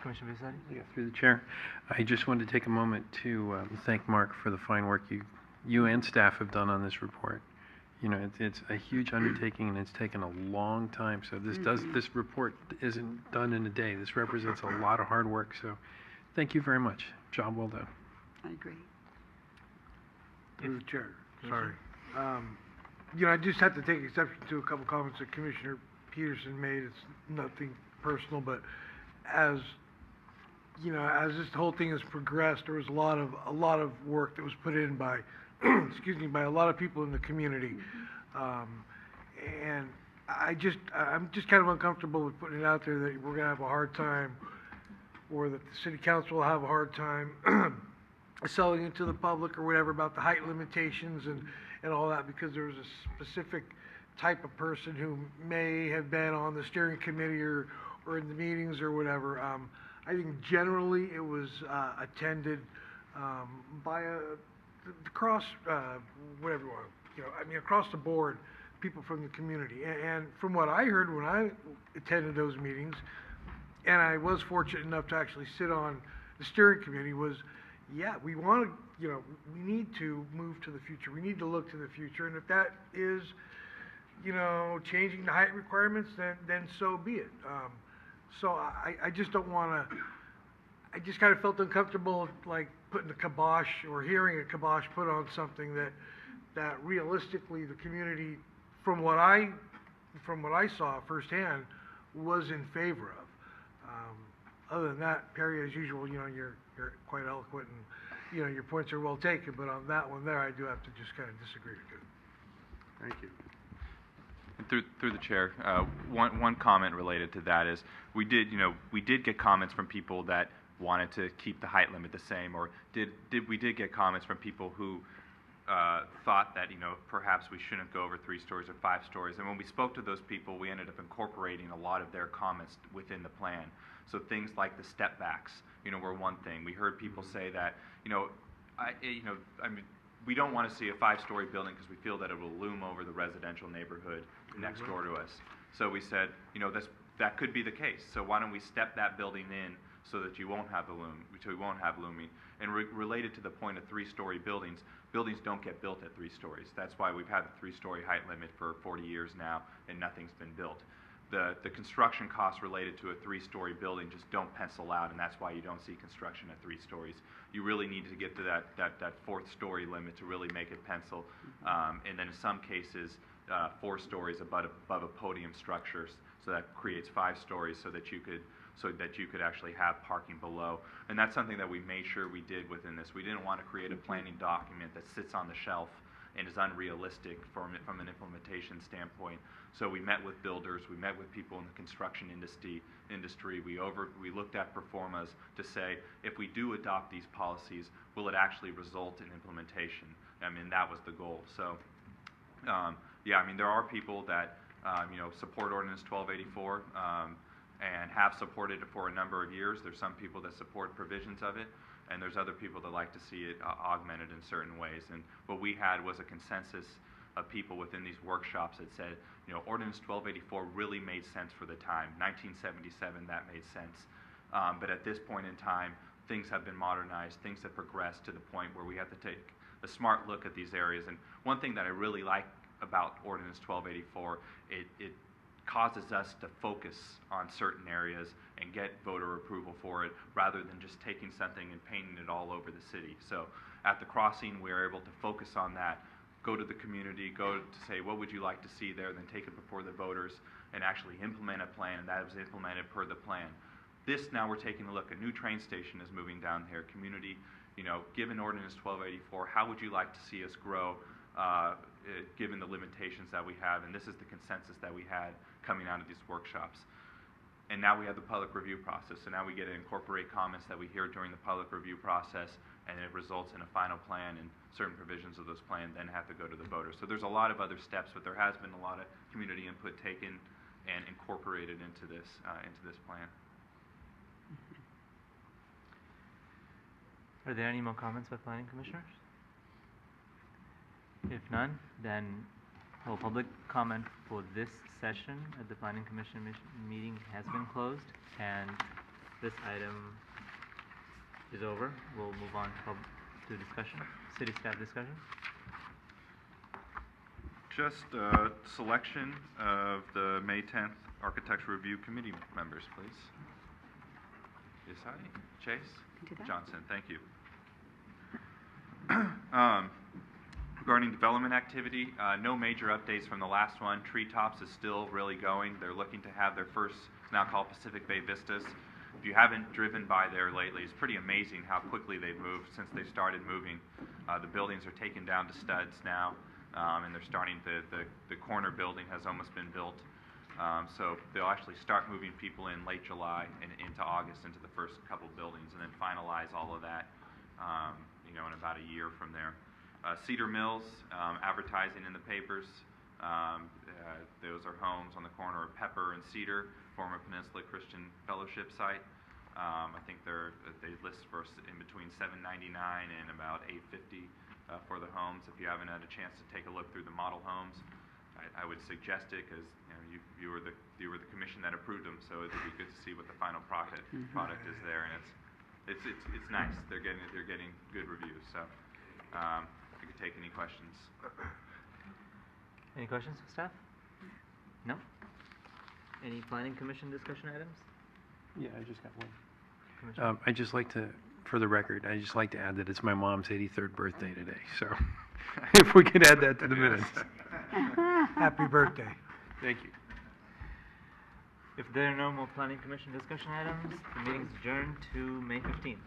Commissioner Vicetti? Yeah, through the chair. I just wanted to take a moment to thank Mark for the fine work you and staff have done on this report. You know, it's a huge undertaking and it's taken a long time. So this report isn't done in a day. This represents a lot of hard work. So thank you very much. Job well done. I agree. Through the chair, sorry. You know, I just have to take exception to a couple comments that Commissioner Peterson made. It's nothing personal, but as you know, as this whole thing has progressed, there was a lot of work that was put in by, excuse me, by a lot of people in the community, and I'm just kind of uncomfortable with putting it out there that we're going to have a hard time, or that the city council will have a hard time selling it to the public or whatever about the height limitations and all that, because there was a specific type of person who may have been on the steering committee or in the meetings or whatever. I think generally it was attended by across whatever you want, you know, I mean across the board, people from the community. And from what I heard when I attended those meetings, and I was fortunate enough to actually sit on the steering committee, was, yeah, we want to, you know, we need to move to the future. We need to look to the future, and if that is, you know, changing the height requirements, then so be it. So I just don't want to, I just kind of felt uncomfortable like putting a kibosh or hearing a kibosh put on something that realistically the community, from what I saw firsthand, was in favor of. Other than that, Perry, as usual, you know, you're quite eloquent you know, your points are well taken, but on that one there, I do have to just kind of disagree with you. Thank you. And through the chair, one comment related to that is we did get comments from people that wanted to keep the height limit the same, or we did get comments from people who thought that perhaps we shouldn't go over 3 stories or 5 stories. And when we spoke to those people, we ended up incorporating a lot of their comments within the plan. So things like the step backs, were one thing. We heard people say that, we don't want to see a 5-story building because we feel that it will loom over the residential neighborhood next door to us. So we said, that could be the case. So why don't we step that building in so that you won't have looming. And related to the point of 3-story buildings don't get built at 3 stories. That's why we've had the 3-story height limit for 40 years now, and nothing's been built. The construction costs related to a 3-story building just don't pencil out, and that's why you don't see construction at 3 stories. You really need to get to that 4th story limit to really make it pencil. And then in some cases, 4 stories above a podium structure, so that creates 5 stories so that you could actually have parking below. And that's something that we made sure we did within this. We didn't want to create a planning document that sits on the shelf and is unrealistic from an implementation standpoint. So we met with builders, we met with people in the construction industry. We looked at performas to say, if we do adopt these policies, will it actually result in implementation? I mean, that was the goal. So, yeah, I mean, there are people that support Ordinance 1284 and have supported it for a number of years. There's some people that support provisions of it, and there's other people that like to see it augmented in certain ways. And what we had was a consensus of people within these workshops that said, Ordinance 1284 really made sense for the time. 1977, that made sense. But at this point in time, things have been modernized, things have progressed to the point where we have to take a smart look at these areas. And one thing that I really like about Ordinance 1284, it causes us to focus on certain areas and get voter approval for it, rather than just taking something and painting it all over the city. So at the crossing, we are able to focus on that, go to the community, go to say, what would you like to see there, then take it before the voters and actually implement a plan, and that was implemented per the plan. This, now we're taking a look, a new train station is moving down here. Community, given Ordinance 1284, how would you like to see us grow, given the limitations that we have? And this is the consensus that we had coming out of these workshops. And now we have the public review process. So now we get to incorporate comments that we hear during the public review process, and it results in a final plan, and certain provisions of those plans then have to go to the voters. So there's a lot of other steps, but there has been a lot of community input taken and incorporated into this plan. Are there any more comments by planning commissioners? If none, then well, public comment for this session at the planning commission meeting has been closed, and this item is over. We'll move on to discussion, city staff discussion. Just selection of the May 10th Architecture Review Committee members, please. Isai, Chase, Johnson, thank you. Regarding development activity, no major updates from the last one. Treetops is still really going. They're looking to have their first, now called Pacific Bay Vistas. If you haven't driven by there lately, it's pretty amazing how quickly they've moved since they started moving. The buildings are taken down to studs now, and they're starting the corner building has almost been built. So they'll actually start moving people in late July and into August into the first couple buildings, and then finalize all of that, in about a year from there. Cedar Mills, advertising in the papers. Those are homes on the corner of Pepper and Cedar, former Peninsula Christian Fellowship site. I think they list for in between $799 and about $850 for the homes. If you haven't had a chance to take a look through the model homes, I would suggest it, because you were the commission that approved them, so it'd be good to see what the final product is there, and it's nice. They're getting good reviews. So I could take any questions. Any questions, staff? No? Any planning commission discussion items? Yeah, I just got one. Commissioner? I just like to, for the record, I just like to add that it's my mom's 83rd birthday today. So if we could add that to the minutes. Happy birthday. Thank you. If there are no more planning commission discussion items, the meeting is adjourned to May 15th.